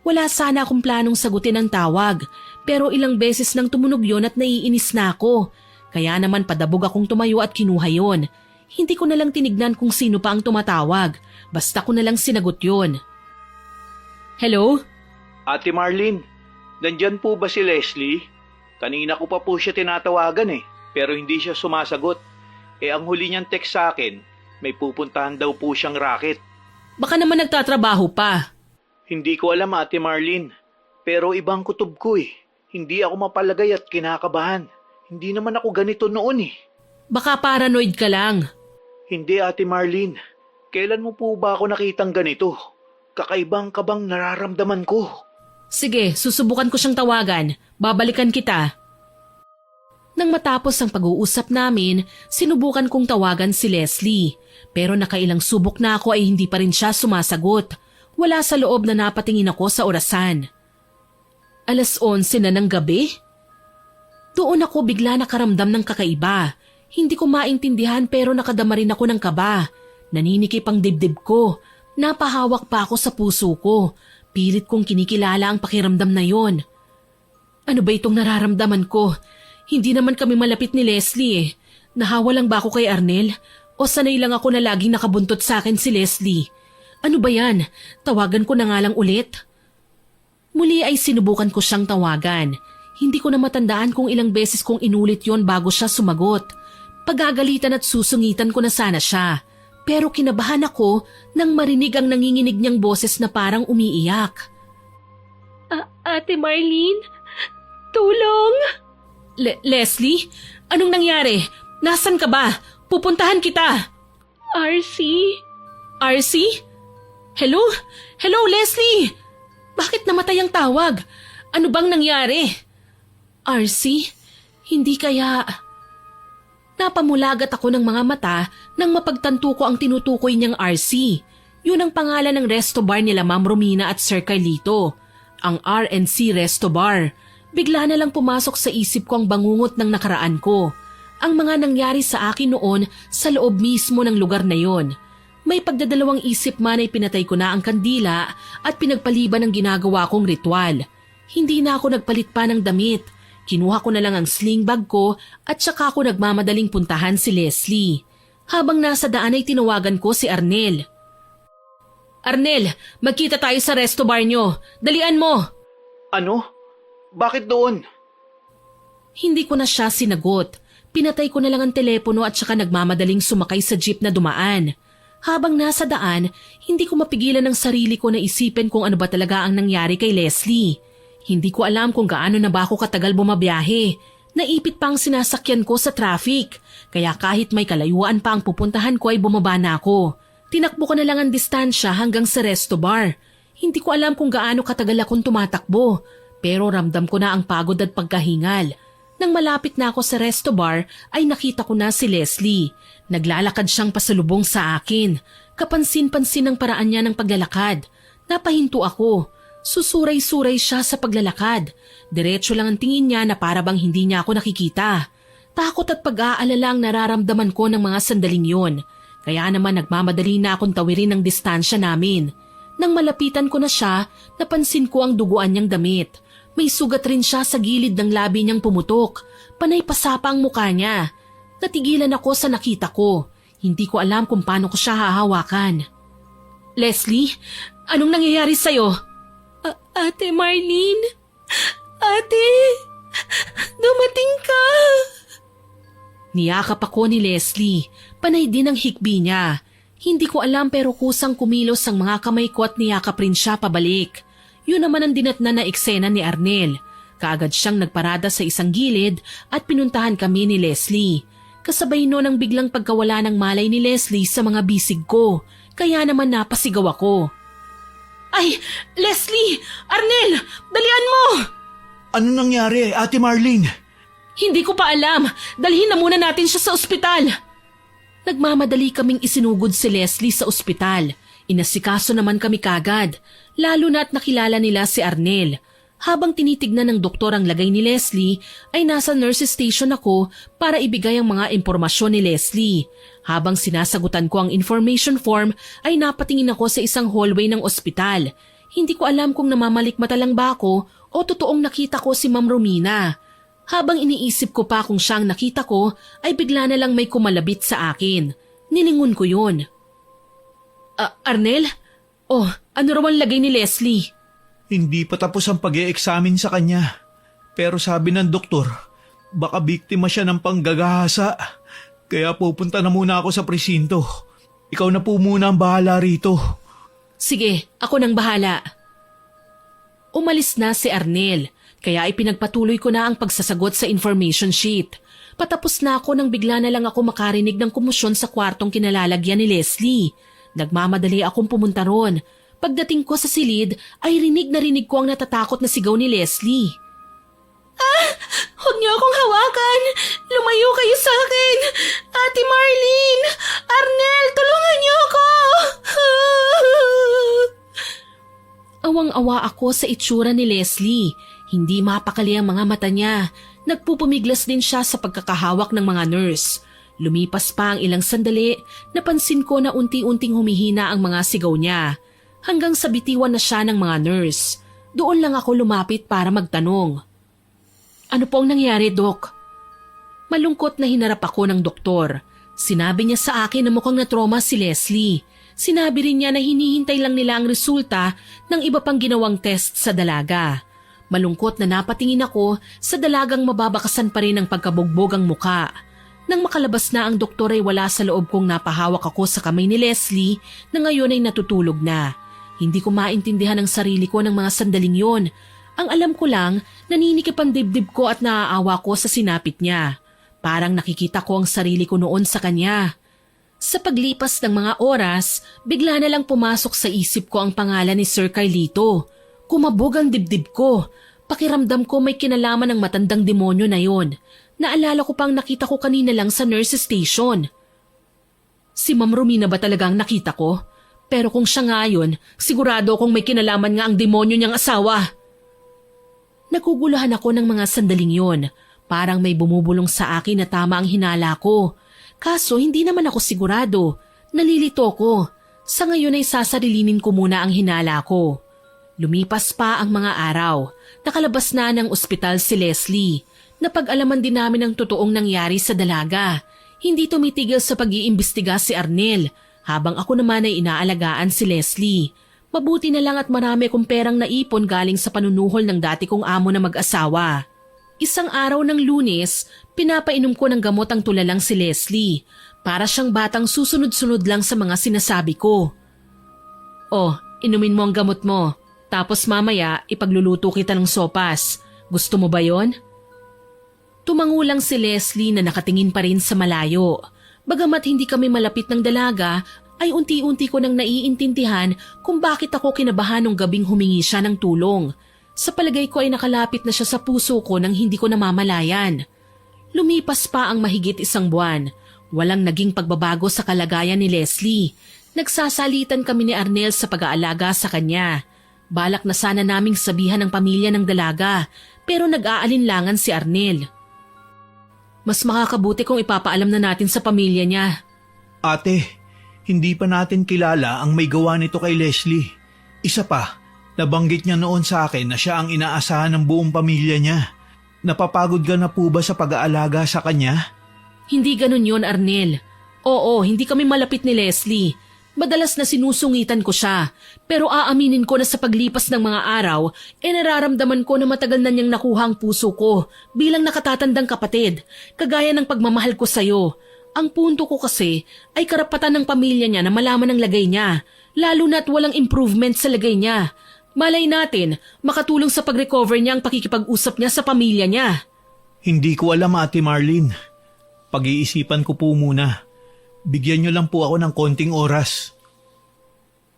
Wala sana akong planong sagutin ang tawag, pero ilang beses nang tumunog yon at naiinis na ako. Kaya naman padabog akong tumayo at kinuha yon. Hindi ko na lang tinignan kung sino pa ang tumatawag. Basta ko na lang sinagot yon. Hello? Ate Marlene, nandyan po ba si Leslie? Kanina ko pa po siya tinatawagan pero hindi siya sumasagot. Ang huli niyang text sa akin, may pupuntahan daw po siyang racket. Baka naman nagtatrabaho pa. Hindi ko alam, Ate Marlene, pero ibang kutob ko Hindi ako mapalagay at kinakabahan. Hindi naman ako ganito noon Baka paranoid ka lang. Hindi, Ate Marlene. Kailan mo po ba ako nakitang ganito? Kakaibang kabang nararamdaman ko. Sige, susubukan ko siyang tawagan. Babalikan kita. Nang matapos ang pag-uusap namin, sinubukan kong tawagan si Leslie. Pero nakailang subok na ako ay hindi pa rin siya sumasagot. Wala sa loob na napatingin ako sa orasan. 11:00 na ng gabi? Doon ako bigla nakaramdam ng kakaiba. Hindi ko maintindihan pero nakadama rin ako ng kaba. Naninikip ang dibdib ko. Napahawak pa ako sa puso ko. Pilit kong kinikilala ang pakiramdam na yon. Ano ba itong nararamdaman ko? Hindi naman kami malapit ni Leslie Nahawa lang ba ako kay Arnel? O sanay lang ako na laging nakabuntot sa akin si Leslie? Ano ba yan? Tawagan ko na nga lang ulit. Muli ay sinubukan ko siyang tawagan. Hindi ko na matandaan kung ilang beses kong inulit yon bago siya sumagot. Pagagalitan at susungitan ko na sana siya. Pero kinabahan ako nang marinig ang nanginginig niyang boses na parang umiiyak. Ate Marlene, tulong! Leslie, anong nangyari? Nasaan ka ba? Pupuntahan kita! RC? RC? Hello? Hello, Leslie! Bakit namatay ang tawag? Ano bang nangyari? RC? Hindi kaya... Napamulagat ako ng mga mata nang mapagtanto ko ang tinutukoy niyang RC. Yun ang pangalan ng resto bar nila Ma'am Romina at Sir Carlito. Ang R&C Resto Bar. Bigla na lang pumasok sa isip ko ang bangungot ng nakaraan ko. Ang mga nangyari sa akin noon sa loob mismo ng lugar na yon. May pagdadalawang isip man ay pinatay ko na ang kandila at pinagpaliban ng ginagawa kong ritual. Hindi na ako nagpalit pa ng damit. Kinuha ko na lang ang sling bag ko at saka ako nagmamadaling puntahan si Leslie. Habang nasa daan ay tinawagan ko si Arnel. Arnel, magkita tayo sa resto bar nyo. Dalian mo! Ano? Bakit doon? Hindi ko na siya sinagot. Pinatay ko na lang ang telepono at saka nagmamadaling sumakay sa jeep na dumaan. Habang nasa daan, hindi ko mapigilan ang sarili ko na isipin kung ano ba talaga ang nangyari kay Leslie. Hindi ko alam kung gaano na ba ako katagal bumabiyahe. Naipit pa ang sinasakyan ko sa traffic. Kaya kahit may kalayuan pa ang pupuntahan ko ay bumaba na ako. Tinakbo ko na lang ang distansya hanggang sa resto bar. Hindi ko alam kung gaano katagal akong tumatakbo. Pero ramdam ko na ang pagod at pagkahingal. Nang malapit na ako sa resto bar ay nakita ko na si Leslie. Naglalakad siyang pasalubong sa akin. Kapansin-pansin ang paraan niya ng paglalakad. Napahinto ako. Susuray-suray siya sa paglalakad. Diretso lang ang tingin niya na para bang hindi niya ako nakikita. Takot at pag-aalala ang nararamdaman ko ng mga sandaling yon. Kaya naman nagmamadali na akong tawirin ang distansya namin. Nang malapitan ko na siya, napansin ko ang duguan niyang damit. May sugat rin siya sa gilid ng labi niyang pumutok. Panay pasapa ang mukha niya. Natigilan ako sa nakita ko. Hindi ko alam kung paano ko siya hahawakan. Leslie, anong nangyayari sa'yo? Ate Marlene? Ate! Dumating ka! Niyakap ako ni Leslie. Panay din ang hikbi niya. Hindi ko alam pero kusang kumilos ang mga kamay ko at niyakap rin siya pabalik. Yun naman ang dinatna na eksena ni Arnel. Kaagad siyang nagparada sa isang gilid at pinuntahan kami ni Leslie. Kasabay noon ang biglang pagkawala ng malay ni Leslie sa mga bisig ko. Kaya naman napasigaw ako. Ay, Leslie! Arnel! Dalian mo! Ano nangyari, Ate Marlene? Hindi ko pa alam. Dalhin na muna natin siya sa ospital. Nagmamadali kaming isinugod si Leslie sa ospital. Inasikaso naman kami kagad, lalo na at nakilala nila si Arnel. Habang tinitignan ng doktor ang lagay ni Leslie, ay nasa nurse's station ako para ibigay ang mga impormasyon ni Leslie. Habang sinasagutan ko ang information form, ay napatingin ako sa isang hallway ng ospital. Hindi ko alam kung namamalikmata lang ba ako o totoong nakita ko si Ma'am Romina. Habang iniisip ko pa kung siyang nakita ko, ay bigla na lang may kumalabit sa akin. Nilingon ko yun. Arnel? Oh, ano raw ang lagay ni Leslie? Hindi pa tapos ang pag-e-examine sa kanya. Pero sabi ng doktor, baka biktima siya ng panggagahasa. Kaya pupunta na muna ako sa presinto. Ikaw na po muna ang bahala rito. Sige, ako nang bahala. Umalis na si Arnel, kaya ipinagpatuloy ko na ang pagsasagot sa information sheet. Patapos na ako nang bigla na lang ako makarinig ng kumusyon sa kwartong kinalalagyan ni Leslie. Nagmamadali akong pumunta ron. Pagdating ko sa silid, ay rinig ko ang natatakot na sigaw ni Leslie. Huwag niyo akong hawakan! Lumayo kayo sa akin! Ate Marlene! Arnel, tulungan niyo ako! Awang-awa ako sa itsura ni Leslie. Hindi mapakali ang mga mata niya. Nagpupumiglas din siya sa pagkakahawak ng mga nurse. Lumipas pa ang ilang sandali, napansin ko na unti-unting humihina ang mga sigaw niya. Hanggang sa bitiwan na siya ng mga nurse. Doon lang ako lumapit para magtanong. Ano po ang nangyari, Doc? Malungkot na hinarap ako ng doktor. Sinabi niya sa akin na mukhang na-trauma si Leslie. Sinabi rin niya na hinihintay lang nila ang resulta ng iba pang ginawang test sa dalaga. Malungkot na napatingin ako sa dalagang mababakasan pa rin ang pagkabugbog ang muka. Nang makalabas na ang doktor ay wala sa loob kong napahawak ako sa kamay ni Leslie na ngayon ay natutulog na. Hindi ko maintindihan ang sarili ko ng mga sandaling yon. Ang alam ko lang, naninikip ang dibdib ko at naaawa ko sa sinapit niya. Parang nakikita ko ang sarili ko noon sa kanya. Sa paglipas ng mga oras, bigla na lang pumasok sa isip ko ang pangalan ni Sir Carlito. Kumabog ang dibdib ko. Pakiramdam ko may kinalaman ng matandang demonyo na yon. Naalala ko pang nakita ko kanina lang sa nurse's station. Si Ma'am Romina ba talagang nakita ko? Pero kung siya nga yun, sigurado kung may kinalaman nga ang demonyo niyang asawa. Naguguluhan ako ng mga sandaling yon. Parang may bumubulong sa akin na tama ang hinala ko. Kaso hindi naman ako sigurado. Nalilito ko. Sa ngayon ay sasarilinin ko muna ang hinala ko. Lumipas pa ang mga araw. Nakalabas na ng ospital si Leslie. Napag-alaman din namin ang totoong nangyari sa dalaga. Hindi tumitigil sa pag-iimbestiga si Arnel. Habang ako naman ay inaalagaan si Leslie. Mabuti na lang at marami kong perang naipon galing sa panunuhol ng dati kong amo na mag-asawa. Isang araw ng Lunes, pinapainom ko ng gamot ang tulalang si Leslie. Para siyang batang susunod-sunod lang sa mga sinasabi ko. Oh, inumin mo ang gamot mo. Tapos mamaya ipagluluto kita ng sopas. Gusto mo ba yon? Tumango lang si Leslie na nakatingin pa rin sa malayo. Bagamat hindi kami malapit ng dalaga, ay unti-unti ko nang naiintindihan kung bakit ako kinabahan nung gabing humingi siya ng tulong. Sa palagay ko ay nakalapit na siya sa puso ko nang hindi ko namamalayan. Lumipas pa ang mahigit isang buwan. Walang naging pagbabago sa kalagayan ni Leslie. Nagsasalitan kami ni Arnel sa pag-aalaga sa kanya. Balak na sana naming sabihan ng pamilya ng dalaga, pero nag-aalinlangan si Arnel. Mas makakabuti kung ipapaalam na natin sa pamilya niya. Ate, hindi pa natin kilala ang may gawa nito kay Leslie. Isa pa, nabanggit niya noon sa akin na siya ang inaasahan ng buong pamilya niya. Napapagod ka na po ba sa pag-aalaga sa kanya? Hindi ganun yon, Arnel. Oo, hindi kami malapit ni Leslie. Madalas na sinusungitan ko siya, pero aaminin ko na sa paglipas ng mga araw, nararamdaman ko na matagal na niyang nakuha ang puso ko bilang nakatatandang kapatid, kagaya ng pagmamahal ko sa'yo. Ang punto ko kasi ay karapatan ng pamilya niya na malaman ang lagay niya, lalo na't walang improvement sa lagay niya. Malay natin, makatulong sa pag-recover niya ang pakikipag-usap niya sa pamilya niya. Hindi ko alam, Ate Marlene. Pag-iisipan ko po muna. Bigyan niyo lang po ako ng konting oras.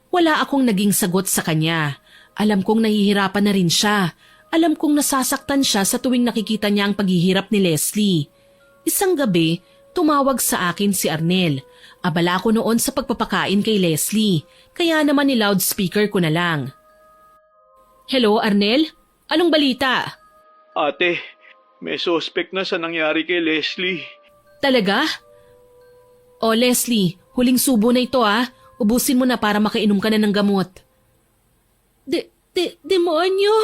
Wala akong naging sagot sa kanya. Alam kong nahihirapan na rin siya. Alam kong nasasaktan siya sa tuwing nakikita niya ang paghihirap ni Leslie. Isang gabi, tumawag sa akin si Arnel. Abala ko noon sa pagpapakain kay Leslie, kaya naman ni-loudspeaker ko na lang. Hello, Arnel? Anong balita? Ate, may suspect na sa nangyari kay Leslie. Talaga? O Leslie, huling subo na ito Ubusin mo na para makainom ka na ng gamot. Demonyo!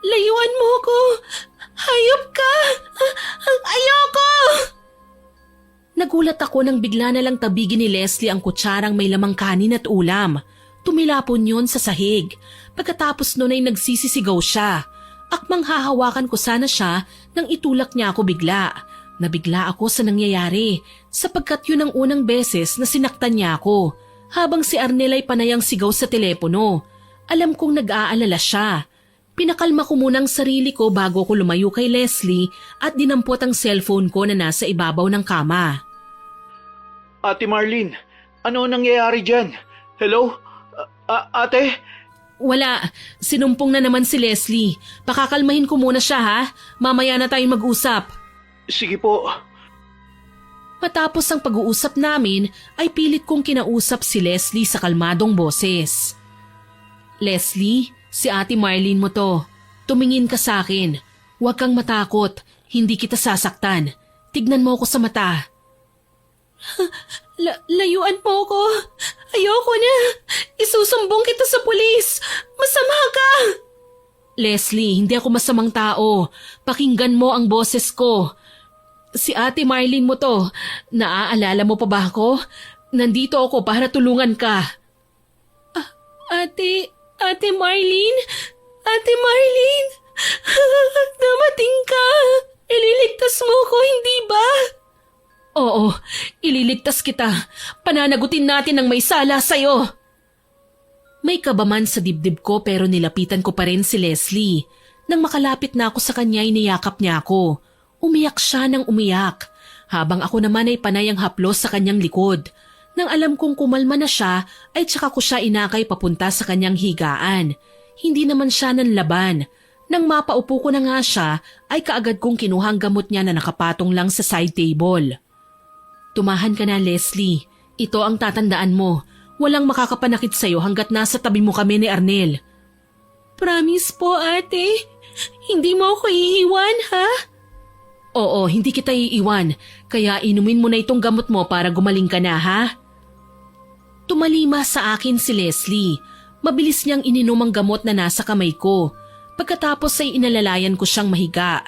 Layuan mo ko! Hayop ka! Ayoko! Nagulat ako nang bigla na lang tabigin ni Leslie ang kutsarang may lamang kanin at ulam. Tumilapon yun sa sahig. Pagkatapos nun ay nagsisisigaw siya. Akmang hahawakan ko sana siya nang itulak niya ako bigla. Nabigla ako sa nangyayari sapagkat yun ang unang beses na sinaktan niya ako. Habang si Arnel ay panayang sigaw sa telepono. Alam kong nag-aalala siya. Pinakalma ko munang sarili ko bago ko lumayo kay Leslie at dinampot ang cellphone ko na nasa ibabaw ng kama. Ate Marlene, ano nangyayari dyan? Hello? Ate? Wala. Sinumpong na naman si Leslie. Pakakalmahin ko muna siya Mamaya na tayong mag-usap. Sige po. Matapos ang pag-uusap namin ay pilit kong kinausap si Leslie sa kalmadong boses. Leslie, si Ate Marlene mo to. Tumingin ka sa akin. Huwag kang matakot. Hindi kita sasaktan. Tignan mo ako sa mata. Layuan mo ko. Ayoko na. Isusumbong kita sa pulis. Masama ka. Leslie, hindi ako masamang tao. Pakinggan mo ang boses ko. Si Ate Marlene mo to. Naaalala mo pa ba ako? Nandito ako para tulungan ka. Ate Marlene? Ate Marlene? Dumating ka. Ililigtas mo ko, hindi ba? Oo, ililigtas kita. Pananagutin natin ang may sala sa'yo. May kabaman sa dibdib ko pero nilapitan ko pa rin si Leslie. Nang makalapit na ako sa kanya, iniyakap niya ako. Umiyak siya ng umiyak, habang ako naman ay panayang haplos sa kanyang likod. Nang alam kong kumalma na siya, ay tsaka ko siya inakay papunta sa kanyang higaan. Hindi naman siya nanlaban. Nang mapaupo ko na nga siya, ay kaagad kong kinuhang gamot niya na nakapatong lang sa side table. Tumahan ka na, Leslie. Ito ang tatandaan mo. Walang makakapanakit sa'yo hanggat nasa tabi mo kami ni Arnel. Promise po, ate. Hindi mo ako iiwan, ha? Oo, hindi kita iiwan. Kaya inumin mo na itong gamot mo para gumaling ka na, ha? Tumalima sa akin si Leslie. Mabilis niyang ininom ang gamot na nasa kamay ko. Pagkatapos ay inalalayan ko siyang mahiga.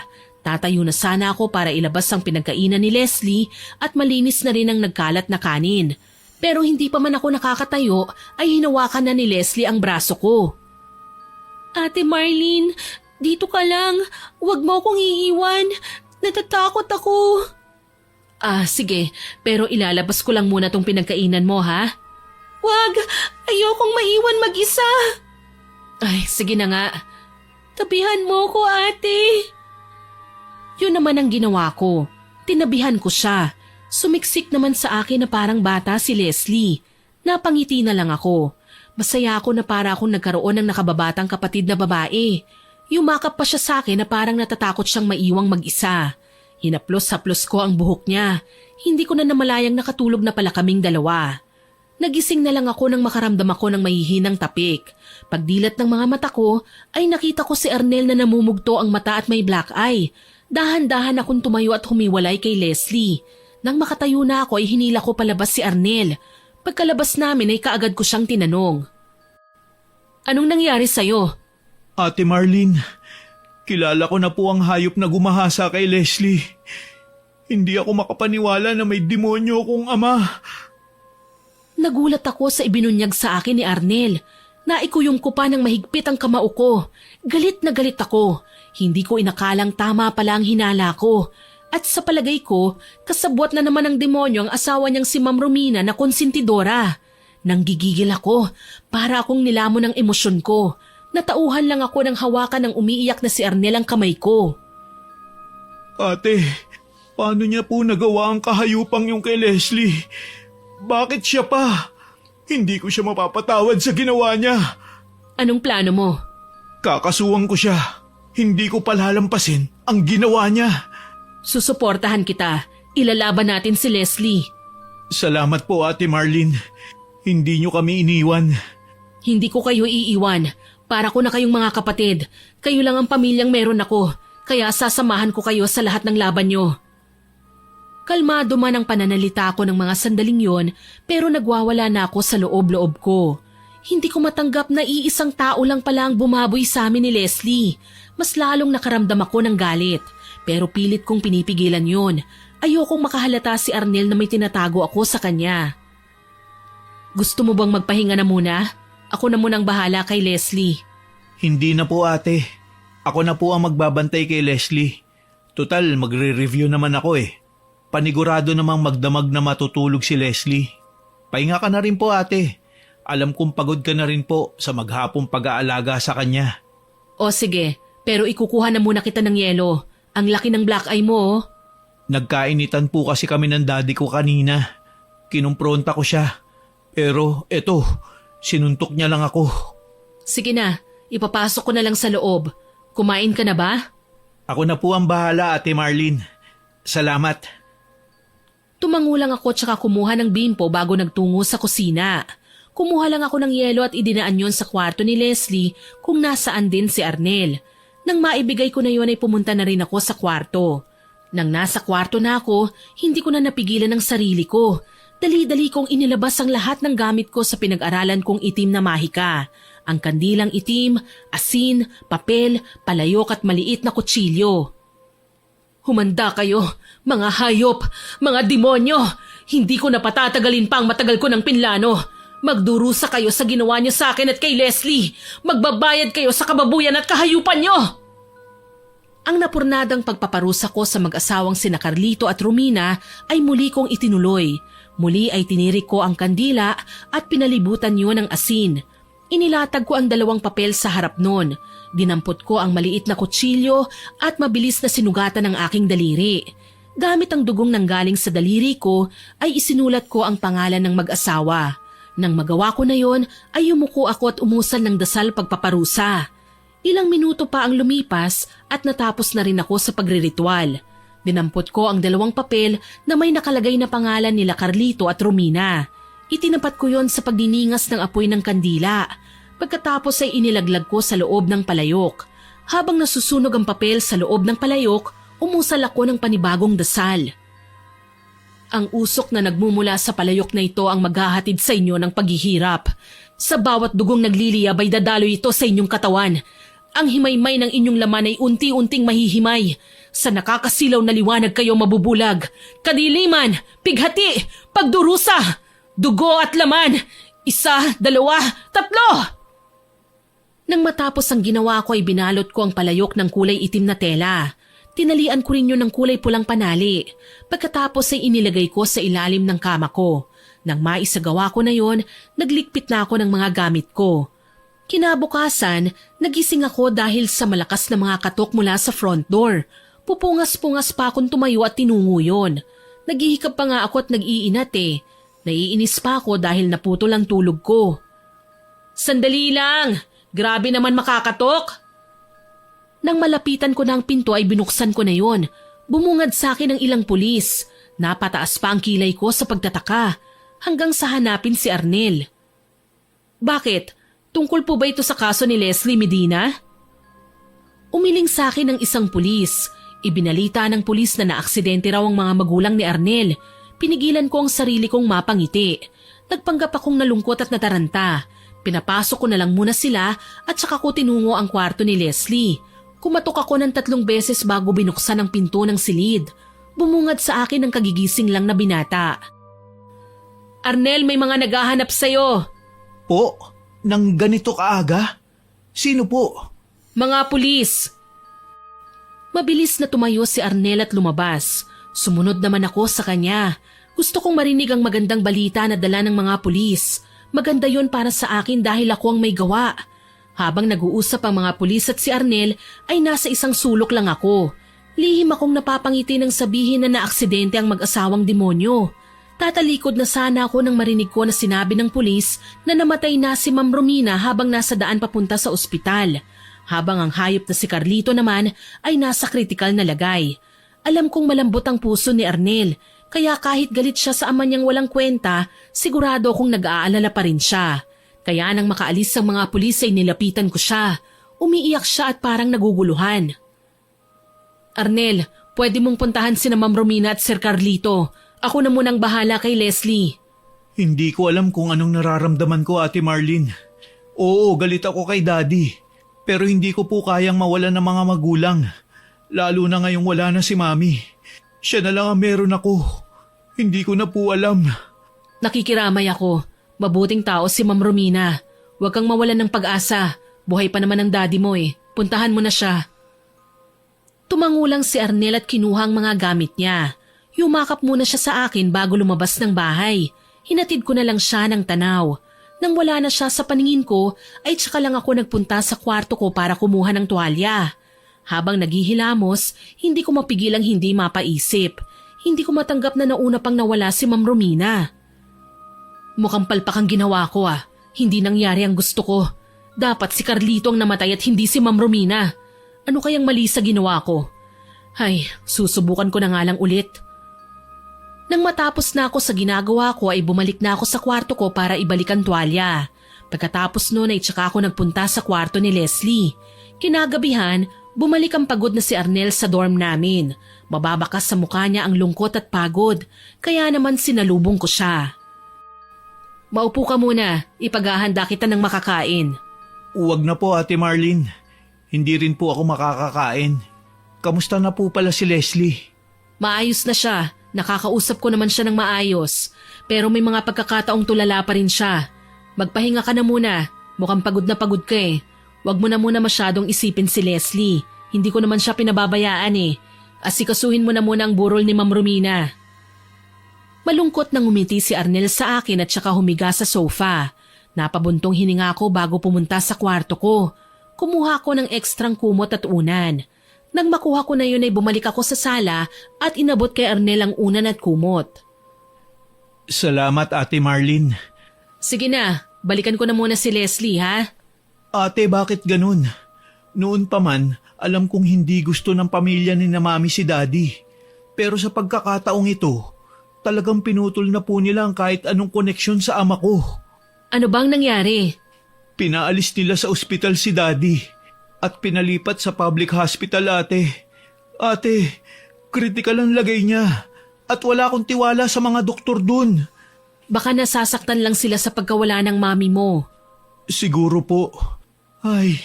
Tatayo na sana ako para ilabas ang pinagkainan ni Leslie at malinis na rin ang nagkalat na kanin. Pero hindi pa man ako nakakatayo ay hinawakan na ni Leslie ang braso ko. Ate Marlene, dito ka lang. Huwag mo akong iiwan. Natatakot ako. Sige. Pero ilalabas ko lang muna tong pinagkainan mo, ha? Wag! Ayokong maiwan mag-isa. Ay, sige na nga. Tabihan mo ko, ate. Yun naman ang ginawa ko. Tinabihan ko siya. Sumiksik naman sa akin na parang bata si Leslie. Napangiti na lang ako. Masaya ako na para akong nagkaroon ng nakababatang kapatid na babae. Yumakap pa siya sa akin na parang natatakot siyang maiwang mag-isa. Hinaplos-haplos ko ang buhok niya. Hindi ko na namalayang nakatulog na pala kaming dalawa. Nagising na lang ako nang makaramdam ako ng mahihinang tapik. Pagdilat ng mga mata ko, ay nakita ko si Arnel na namumugto ang mata at may black eye. Dahan-dahan akong tumayo at humiwalay kay Leslie. Nang makatayo na ako ay hinila ko palabas si Arnel. Pagkalabas namin ay kaagad ko siyang tinanong. Anong nangyari sa'yo? Ate Marlene, kilala ko na po ang hayop na gumahasa kay Leslie. Hindi ako makapaniwala na may demonyo kong ama. Nagulat ako sa ibinunyag sa akin ni Arnel. Naikuyong ko pa ng mahigpit ang kamao ko. Galit na galit ako. Hindi ko inakalang tama pala ang hinala ko. At sa palagay ko, kasabwat na naman ng demonyo ang asawa niyang si Ma'am Romina na konsentidora. Nanggigigil ako, para akong nilamon ng emosyon ko. Natauhan lang ako ng hawakan ng umiiyak na si Arnel ang kamay ko. Ate, paano niya po nagawa ang kahayupang yung kay Leslie? Bakit siya pa? Hindi ko siya mapapatawad sa ginawa niya. Anong plano mo? Kakasuhan ko siya. Hindi ko palalampasin ang ginawa niya. Susuportahan kita. Ilalaban natin si Leslie. Salamat po, Ate Marlene. Hindi niyo kami iniwan. Hindi ko kayo iiwan. Para ko na kayong mga kapatid. Kayo lang ang pamilyang meron ako. Kaya sasamahan ko kayo sa lahat ng laban niyo. Kalmado man ang pananalita ko ng mga sandaling yon, pero nagwawala na ako sa loob-loob ko. Hindi ko matanggap na iisang tao lang pala ang bumaboy sa amin ni Leslie. Mas lalong nakaramdam ako ng galit. Pero pilit kong pinipigilan yon. Ayokong makahalata si Arnel na may tinatago ako sa kanya. Gusto mo bang magpahinga na muna? Ako na munang bahala kay Leslie. Hindi na po, ate. Ako na po ang magbabantay kay Leslie. Total, magre-review naman ako eh. Panigurado namang magdamag na matutulog si Leslie. Pahinga ka na rin po, ate. Alam kong pagod ka na rin po sa maghapong pag-aalaga sa kanya. O sige, pero ikukuha na muna kita ng yelo. Ang laki ng black eye mo, oh. Nagkainitan po kasi kami ng daddy ko kanina. Kinumpronta ko siya. Pero eto, sinuntok niya lang ako. Sige na, ipapasok ko na lang sa loob. Kumain ka na ba? Ako na po ang bahala, Ate Marlene. Salamat. Tumangulang ako tsaka kumuha ng bimpo bago nagtungo sa kusina. Kumuha lang ako ng yelo at idinaan yon sa kwarto ni Leslie kung nasaan din si Arnel. Nang maibigay ko na yon ay pumunta na rin ako sa kwarto. Nang nasa kwarto na ako, hindi ko na napigilan ang sarili ko. Dali-dali kong inilabas ang lahat ng gamit ko sa pinag-aralan kong itim na mahika. Ang kandilang itim, asin, papel, palayok at maliit na kutsilyo. Humanda kayo, mga hayop, mga demonyo! Hindi ko na patatagalin pa ang matagal ko ng pinlano. Magdurusa kayo sa ginawa niyo sa akin at kay Leslie. Magbabayad kayo sa kababuyan at kahayupan niyo! Ang napurnadang pagpaparusa ko sa mag-asawang sina Carlito at Romina ay muli kong itinuloy. Muli ay tinirik ko ang kandila at pinalibutan yun ng asin. Inilatag ko ang 2 papel sa harap nun. Dinampot ko ang maliit na kutsilyo at mabilis na sinugatan ang aking daliri. Gamit ang dugong nanggaling sa daliri ko ay isinulat ko ang pangalan ng mag-asawa. Nang magawa ko na yon ay yumuko ako at umusal ng dasal pagpaparusa. Ilang minuto pa ang lumipas at natapos na rin ako sa pagriritual. Dinampot ko ang 2 papel na may nakalagay na pangalan nila Carlito at Romina. Itinapat ko yon sa pagdiningas ng apoy ng kandila. Pagkatapos ay inilaglag ko sa loob ng palayok. Habang nasusunog ang papel sa loob ng palayok, umusal ako ng panibagong dasal. Ang usok na nagmumula sa palayok na ito ang maghahatid sa inyo ng paghihirap. Sa bawat dugong nagliliyab ay dadaloy ito sa inyong katawan. Ang himaymay ng inyong laman ay unti-unting mahihimay. Sa nakakasilaw na liwanag kayo mabubulag. Kadiliman, pighati, pagdurusa, dugo at laman. 1, 2, 3! Nang matapos ang ginawa ko ay binalot ko ang palayok ng kulay itim na tela. Tinalian ko rin yun ng kulay pulang panali. Pagkatapos ay inilagay ko sa ilalim ng kama ko. Nang maisagawa ko na yon, naglikpit na ako ng mga gamit ko. Kinabukasan, nagising ako dahil sa malakas na mga katok mula sa front door. Pupungas-pungas pa akong tumayo at tinungo yon. Naghihikap pa nga ako at nag-iinat eh. Naiinis pa ako dahil naputol ang tulog ko. Sandali lang! Grabe naman makakatok! Nang malapitan ko na ang pinto ay binuksan ko na yon. Bumungad sa akin ang ilang pulis. Napataas pa ang kilay ko sa pagtataka hanggang sa hanapin si Arnel. Bakit? Tungkol po ba ito sa kaso ni Leslie Medina? Umiling sa akin ng isang pulis. Ibinalita ng pulis na naaksidente raw ang mga magulang ni Arnel. Pinigilan ko ang sarili kong mapangiti. Nagpanggap akong nalungkot at nataranta. Pinapasok ko na lang muna sila at saka ko tinungo ang kwarto ni Leslie. Kumatok ako ng 3 beses bago binuksan ang pinto ng silid. Bumungad sa akin ang kagigising lang na binata. Arnel, may mga naghahanap sa'yo. Po? Nang ganito kaaga? Sino po? Mga pulis. Mabilis na tumayo si Arnel at lumabas. Sumunod naman ako sa kanya. Gusto kong marinig ang magandang balita na dala ng mga pulis. Maganda yon para sa akin dahil ako ang may gawa. Habang nag-uusap ang mga pulis at si Arnel ay nasa isang sulok lang ako. Lihim akong napapangiti nang sabihin na naaksidente ang mag-asawang demonyo. Tatalikod na sana ako nang marinig ko na sinabi ng pulis na namatay na si Ma'am Romina habang nasa daan papunta sa ospital. Habang ang hayop na si Carlito naman ay nasa kritikal na lagay. Alam kong malambot ang puso ni Arnel, kaya kahit galit siya sa ama niyang walang kwenta, sigurado kong nag-aalala pa rin siya. Kaya nang makaalis ang mga pulis ay nilapitan ko siya. Umiiyak siya at parang naguguluhan. Arnel, pwede mong puntahan sina Ma'am Romina at Sir Carlito. Ako na munang bahala kay Leslie. Hindi ko alam kung anong nararamdaman ko, Ate Marlene. Oo, galit ako kay Daddy. Pero hindi ko po kayang mawalan ng mga magulang. Lalo na ngayong wala na si Mami. Siya na lang ang meron ako. Hindi ko na po alam. Nakikiramay ako. Mabuting tao si Ma'am Romina. Huwag kang mawalan ng pag-asa. Buhay pa naman ang daddy mo eh. Puntahan mo na siya. Tumangulang si Arnel at kinuha ang mga gamit niya. Yumakap muna siya sa akin bago lumabas ng bahay. Hinatid ko na lang siya ng tanaw. Nang wala na siya sa paningin ko, ay tsaka lang ako nagpunta sa kwarto ko para kumuha ng tuwalya. Habang naghihilamos, hindi ko mapigilang hindi mapaisip. Hindi ko matanggap na nauna pang nawala si Ma'am Romina. Mukhang palpak ang ginawa ko ah. Hindi nangyari ang gusto ko. Dapat si Carlito ang namatay at hindi si Ma'am Romina. Ano kayang mali sa ginawa ko? Ay, susubukan ko na nga lang ulit. Nang matapos na ako sa ginagawa ko ay bumalik na ako sa kwarto ko para ibalik ang tuwalya. Pagkatapos noon ay tsaka ako nagpunta sa kwarto ni Leslie. Kinagabihan, bumalik ang pagod na si Arnel sa dorm namin. Mababakas sa mukha niya ang lungkot at pagod, kaya naman sinalubong ko siya. Maupo ka muna, ipaghahanda kita ng makakain. Huwag na po, Ate Marlene. Hindi rin po ako makakakain. Kamusta na po pala si Leslie? Maayos na siya. Nakakausap ko naman siya ng maayos. Pero may mga pagkakataong tulala pa rin siya. Magpahinga ka na muna. Mukhang pagod na pagod ka eh. Huwag mo na muna masyadong isipin si Leslie. Hindi ko naman siya pinababayaan eh. Asikasuhin mo na muna ang burol ni Ma'am Romina. Malungkot nang umiti si Arnel sa akin at saka humiga sa sofa. Napabuntong hininga ko bago pumunta sa kwarto ko. Kumuha ko ng ekstrang kumot at unan. Nang makuha ko na yun ay bumalik ako sa sala at inabot kay Arnel ang unan at kumot. Salamat, Ate Marlene. Sige na, balikan ko na muna si Leslie ha? Ate, bakit ganun? Noon pa man, alam kong hindi gusto ng pamilya ni na Mami si Daddy. Pero sa pagkakataong ito, talagang pinutol na po nila ang kahit anong koneksyon sa ama ko. Ano bang nangyari? Pinaalis nila sa ospital si Daddy at pinalipat sa public hospital, ate. Ate, kritikal ang lagay niya at wala akong tiwala sa mga doktor dun. Baka nasasaktan lang sila sa pagkawala ng mami mo. Siguro po. Ay,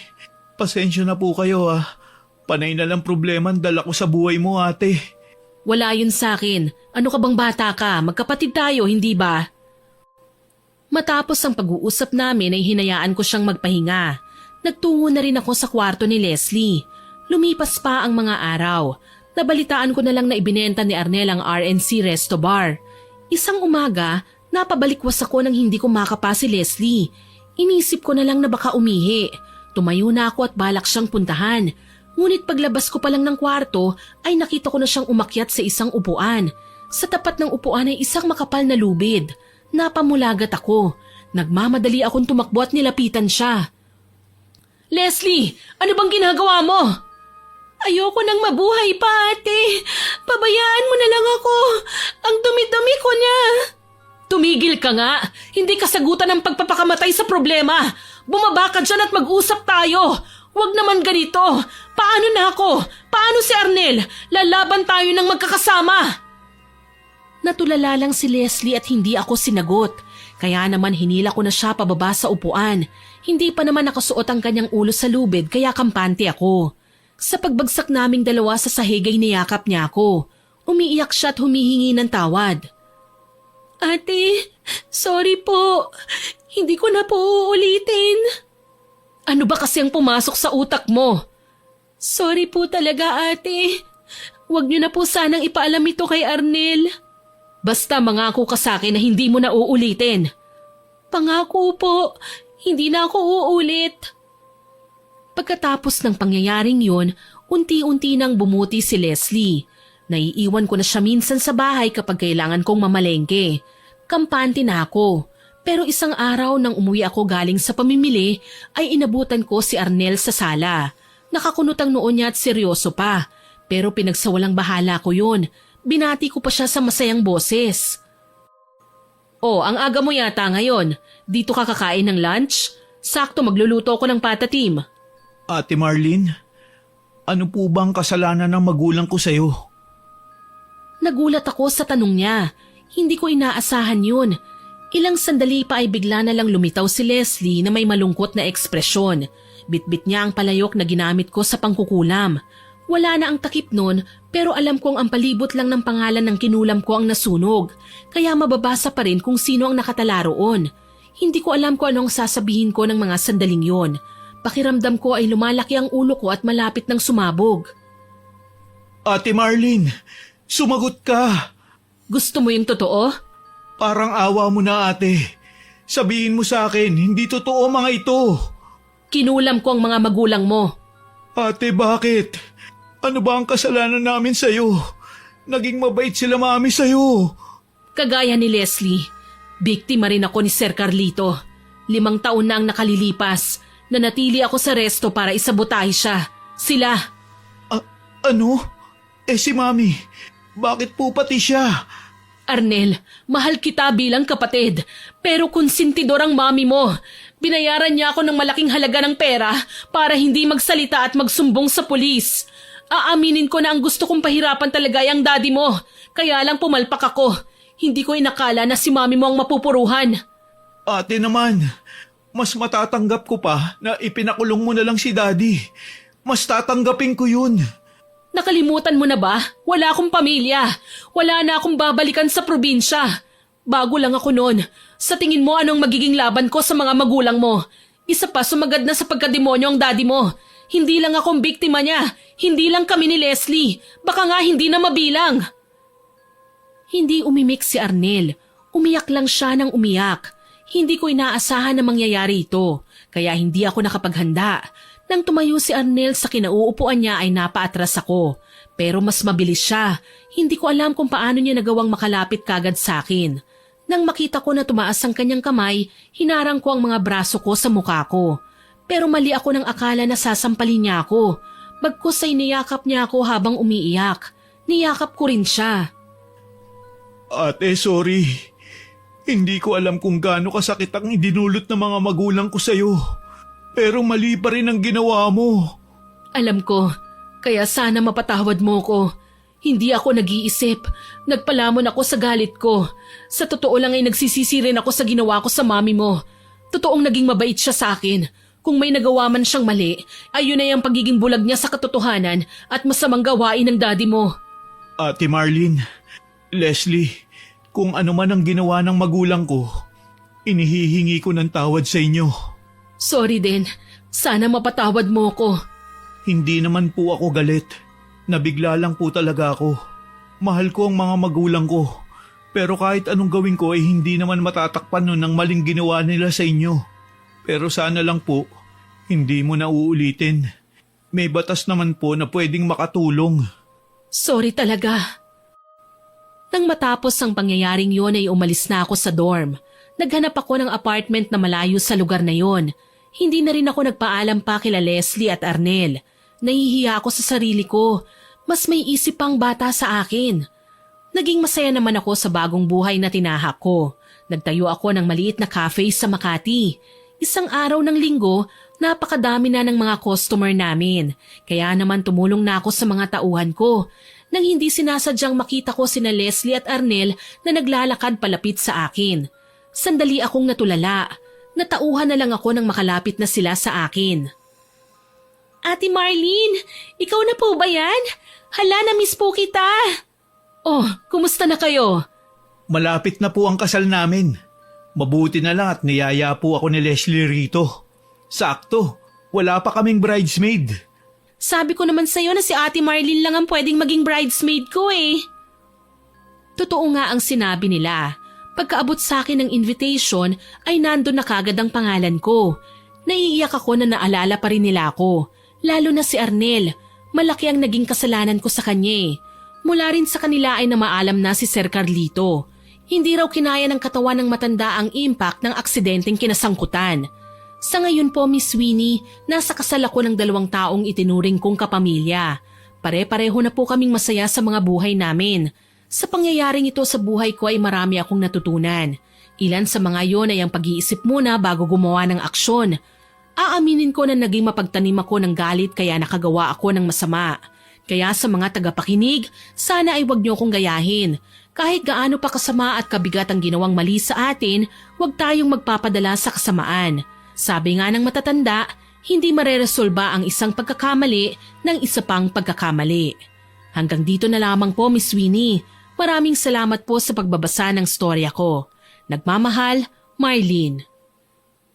pasensya na po kayo ah. Panay na lang problema ang dala ko sa buhay mo, ate. Wala yun sa akin. Ano ka bang bata ka? Magkapatid tayo, hindi ba? Matapos ang pag-uusap namin ay hinayaan ko siyang magpahinga. Nagtungo na rin ako sa kwarto ni Leslie. Lumipas pa ang mga araw. Nabalitaan ko na lang na ibinenta ni Arnel ang RNC Resto Bar. Isang umaga, napabalikwas ako nang hindi ko makapa si Leslie. Inisip ko na lang na baka umihi. Tumayo na ako at balak siyang puntahan. Ngunit paglabas ko pa lang ng kwarto ay nakita ko na siyang umakyat sa isang upuan. Sa tapat ng upuan ay isang makapal na lubid. Napamulagat ako. Nagmamadali akong tumakbo at nilapitan siya. Leslie, ano bang ginagawa mo? Ayoko nang mabuhay pa, ate. Pabayaan mo na lang ako. Ang dumi-dumi ko niya. Tumigil ka nga. Hindi ka sagutan ng pagpapakamatay sa problema. Bumaba ka dyan at mag-usap tayo. Huwag naman ganito. Paano na ako? Paano si Arnel? Lalaban tayo ng magkakasama. Natulala lang si Leslie at hindi ako sinagot. Kaya naman hinila ko na siya pababa sa upuan. Hindi pa naman nakasuot ang kanyang ulo sa lubid kaya kampante ako. Sa pagbagsak naming dalawa sa sahig ay niyakap niya ako. Umiiyak siya at humihingi ng tawad. Ate, sorry po. Hindi ko na po uulitin. Ano ba kasi ang pumasok sa utak mo? Sorry po talaga, ate. Huwag niyo na po sanang ipaalam ito kay Arnel. Basta mangako ka sa akin na hindi mo na uulitin. Pangako po, hindi na ako uulit. Pagkatapos ng pangyayaring yun, unti-unti nang bumuti si Leslie. Naiiwan ko na siya minsan sa bahay kapag kailangan kong mamalengke. Kampante na ako. Pero isang araw nang umuwi ako galing sa pamimili ay inabutan ko si Arnel sa sala. Nakakunot ang noon niya at seryoso pa. Pero pinagsawalang bahala ko yun. Binati ko pa siya sa masayang boses. Oh, ang aga mo yata ngayon. Dito ka kakain ng lunch? Sakto magluluto ko ng patatim. Ate Marlene, ano po bang kasalanan ng magulang ko sa'yo? Nagulat ako sa tanong niya. Hindi ko inaasahan yun. Ilang sandali pa ay bigla na lang lumitaw si Leslie na may malungkot na ekspresyon. Bitbit niya ang palayok na ginamit ko sa pangkukulam. Wala na ang takip nun pero alam kong ang palibot lang ng pangalan ng kinulam ko ang nasunog. Kaya mababasa pa rin kung sino ang nakatala roon. Hindi ko alam kung anong sasabihin ko ng mga sandaling yon. Pakiramdam ko ay lumalaki ang ulo ko at malapit ng sumabog. Ate Marlene, sumagot ka. Gusto mo yung totoo? Parang awa mo na ate. Sabihin mo sa akin, hindi totoo mga ito. Kinulam ko ang mga magulang mo. Ate, bakit? Ano ba ang kasalanan namin sa'yo? Naging mabait sila mami sa'yo. Kagaya ni Leslie, biktima rin ako ni Sir Carlito. 5 taon na ang nakalilipas. Nanatili ako sa resto para isabotahe siya. Sila. Ano? Si mami, bakit po pati siya? Arnel, mahal kita bilang kapatid. Pero konsentidor ang mami mo. Binayaran niya ako ng malaking halaga ng pera para hindi magsalita at magsumbong sa pulis. Aaminin ko na ang gusto kong pahirapan talaga ay ang daddy mo. Kaya lang pumalpak ako. Hindi ko inakala na si mami mo ang mapupuruhan. Ate naman, mas matatanggap ko pa na ipinakulong mo na lang si daddy. Mas tatanggapin ko yun. Nakalimutan mo na ba? Wala akong pamilya. Wala na akong babalikan sa probinsya. Bago lang ako noon. Sa tingin mo anong magiging laban ko sa mga magulang mo? Isa pa sumagad na sa pagkademonyo ang daddy mo. Hindi lang akong biktima niya. Hindi lang kami ni Leslie. Baka nga hindi na mabilang. Hindi umimik si Arnel. Umiyak lang siya ng umiyak. Hindi ko inaasahan na mangyayari ito. Kaya hindi ako nakapaghanda. Nang tumayo si Arnel sa kinauupuan niya ay napaatras ako. Pero mas mabilis siya. Hindi ko alam kung paano niya nagawang makalapit kagad sa akin. Nang makita ko na tumaas ang kanyang kamay, hinarang ko ang mga braso ko sa mukha ko. Pero mali ako ng akala na sasampalin niya ako. Bagkus ay niyakap niya ako habang umiiyak. Niyakap ko rin siya. Ate, sorry. Hindi ko alam kung gaano kasakit ang idinulot ng mga magulang ko sa'yo. Pero mali pa rin ang ginawa mo. Alam ko, kaya sana mapatawad mo ko. Hindi ako nag-iisip. Nagpalamon ako sa galit ko. Sa totoo lang ay nagsisisi rin ako sa ginawa ko sa mami mo. Totoong naging mabait siya sa akin. Kung may nagawa man siyang mali, ay yun ay ang pagiging bulag niya sa katotohanan at masamang gawain ng daddy mo. Ate Marlene, Leslie, kung ano man ang ginawa ng magulang ko, inihihingi ko ng tawad sa inyo. Sorry din. Sana mapatawad mo ko. Hindi naman po ako galit. Nabigla lang po talaga ako. Mahal ko ang mga magulang ko. Pero kahit anong gawin ko ay hindi naman matatakpan nun ng maling ginawa nila sa inyo. Pero sana lang po, hindi mo na uulitin. May batas naman po na pwedeng makatulong. Sorry talaga. Nang matapos ang pangyayaring yon ay umalis na ako sa dorm. Naghanap ako ng apartment na malayo sa lugar na yon. Hindi na rin ako nagpaalam pa kila Leslie at Arnel. Nahihiya ako sa sarili ko. Mas may isip pang bata sa akin. Naging masaya naman ako sa bagong buhay na tinahak ko. Nagtayo ako ng maliit na cafe sa Makati. Isang araw ng linggo, napakadami na ng mga customer namin. Kaya naman tumulong na ako sa mga tauhan ko. Nang hindi sinasadyang makita ko sina Leslie at Arnel na naglalakad palapit sa akin. Sandali akong natulala. Natauhan na lang ako nang makalapit na sila sa akin. Ate Marlene, ikaw na po ba yan? Hala, na-miss po kita. Oh, kumusta na kayo? Malapit na po ang kasal namin. Mabuti na lang at niyaya po ako ni Leslie rito. Sakto, wala pa kaming bridesmaid. Sabi ko naman sa'yo na si Ate Marlene lang ang pwedeng maging bridesmaid ko eh. Totoo nga ang sinabi nila. Pagkaabot sa akin ng invitation ay nandun na kagad ang pangalan ko. Naiiyak ako na naalala pa rin nila ako. Lalo na si Arnel. Malaki ang naging kasalanan ko sa kanya eh. Mula rin sa kanila ay namaalam na si Sir Carlito. Hindi raw kinaya ng katawan ng matanda ang impact ng aksidenteng kinasangkutan. Sa ngayon po, Miss Winnie, nasa kasal ako ng 2 taong itinuring kong kapamilya. Pare-pareho na po kaming masaya sa mga buhay namin. Sa pangyayaring ito sa buhay ko ay marami akong natutunan. Ilan sa mga yon ay ang pag-iisip muna bago gumawa ng aksyon. Aaminin ko na naging mapagtanim ako ng galit kaya nakagawa ako ng masama. Kaya sa mga tagapakinig, sana ay wag niyo akong gayahin. Kahit gaano pa kasama at kabigat ang ginawang mali sa atin, wag tayong magpapadala sa kasamaan. Sabi nga ng matatanda, hindi mareresolba ang isang pagkakamali ng isa pang pagkakamali. Hanggang dito na lamang po, Miss Winnie. Maraming salamat po sa pagbabasa ng storya ko. Nagmamahal, Marlene.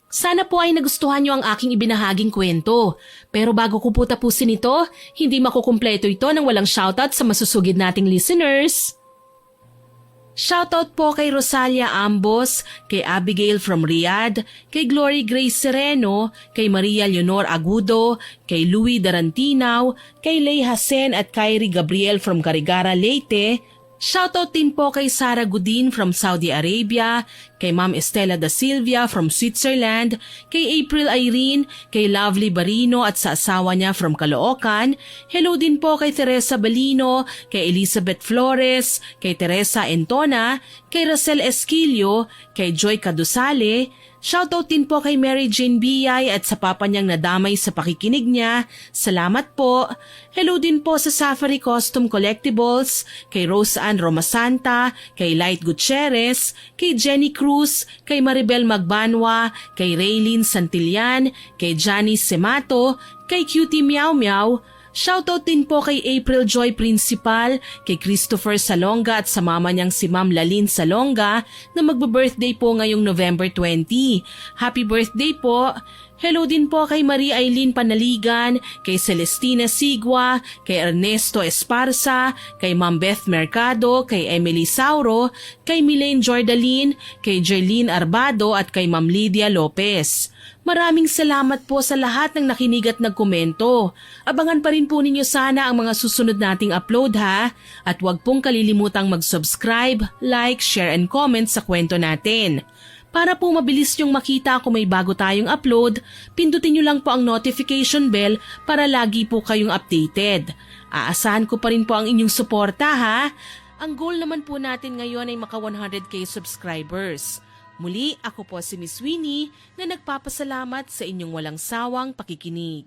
Sana po ay nagustuhan niyo ang aking ibinahaging kwento. Pero bago ko po tapusin ito, hindi makukumpleto ito nang walang shoutout sa masusugid nating listeners. Shoutout po kay Rosalia Ambos, kay Abigail from Riyadh, kay Glory Grace Sereno, kay Maria Leonor Agudo, kay Louis Darantinaw, kay Lay Hasen at Kyrie Gabriel from Carigara, Leyte. Shoutout din po kay Sara Gudin from Saudi Arabia, kay Ma'am Estela da Silvia from Switzerland, kay April Irene, kay Lovely Barino at sa asawa niya from Caloocan. Hello din po kay Teresa Balino, kay Elizabeth Flores, kay Teresa Entona, kay Rosel Esquilio, kay Joy Cadusale. Shoutout din po kay Mary Jane Biyay at sa papa niyang nadamay sa pakikinig niya. Salamat po. Hello din po sa Safari Custom Collectibles, kay Rose Ann Romasanta, kay Light Gutierrez, kay Jenny Cruz, kay Maribel Magbanwa, kay Raylene Santillan, kay Janice Semato, kay Cutie Meow Meow. Shoutout din po kay April Joy Principal, kay Christopher Salonga at sa mama niyang si Ma'am Lalin Salonga na magbe-birthday po ngayong November 20. Happy birthday po! Hello din po kay Marie Eileen Panaligan, kay Celestina Sigua, kay Ernesto Esparza, kay Ma'am Beth Mercado, kay Emily Sauro, kay Milaine Jordaline, kay Jerlyn Arbado at kay Ma'am Lydia Lopez. Maraming salamat po sa lahat ng nakinig at nagkomento. Abangan pa rin po ninyo sana ang mga susunod nating upload ha. At huwag pong kalilimutang mag-subscribe, like, share and comment sa kwento natin. Para po mabilis nyong makita kung may bago tayong upload, pindutin nyo lang po ang notification bell para lagi po kayong updated. Aasahan ko pa rin po ang inyong suporta ha. Ang goal naman po natin ngayon ay maka 100k subscribers. Muli, ako po si Miss Winnie na nagpapasalamat sa inyong walang sawang pakikinig.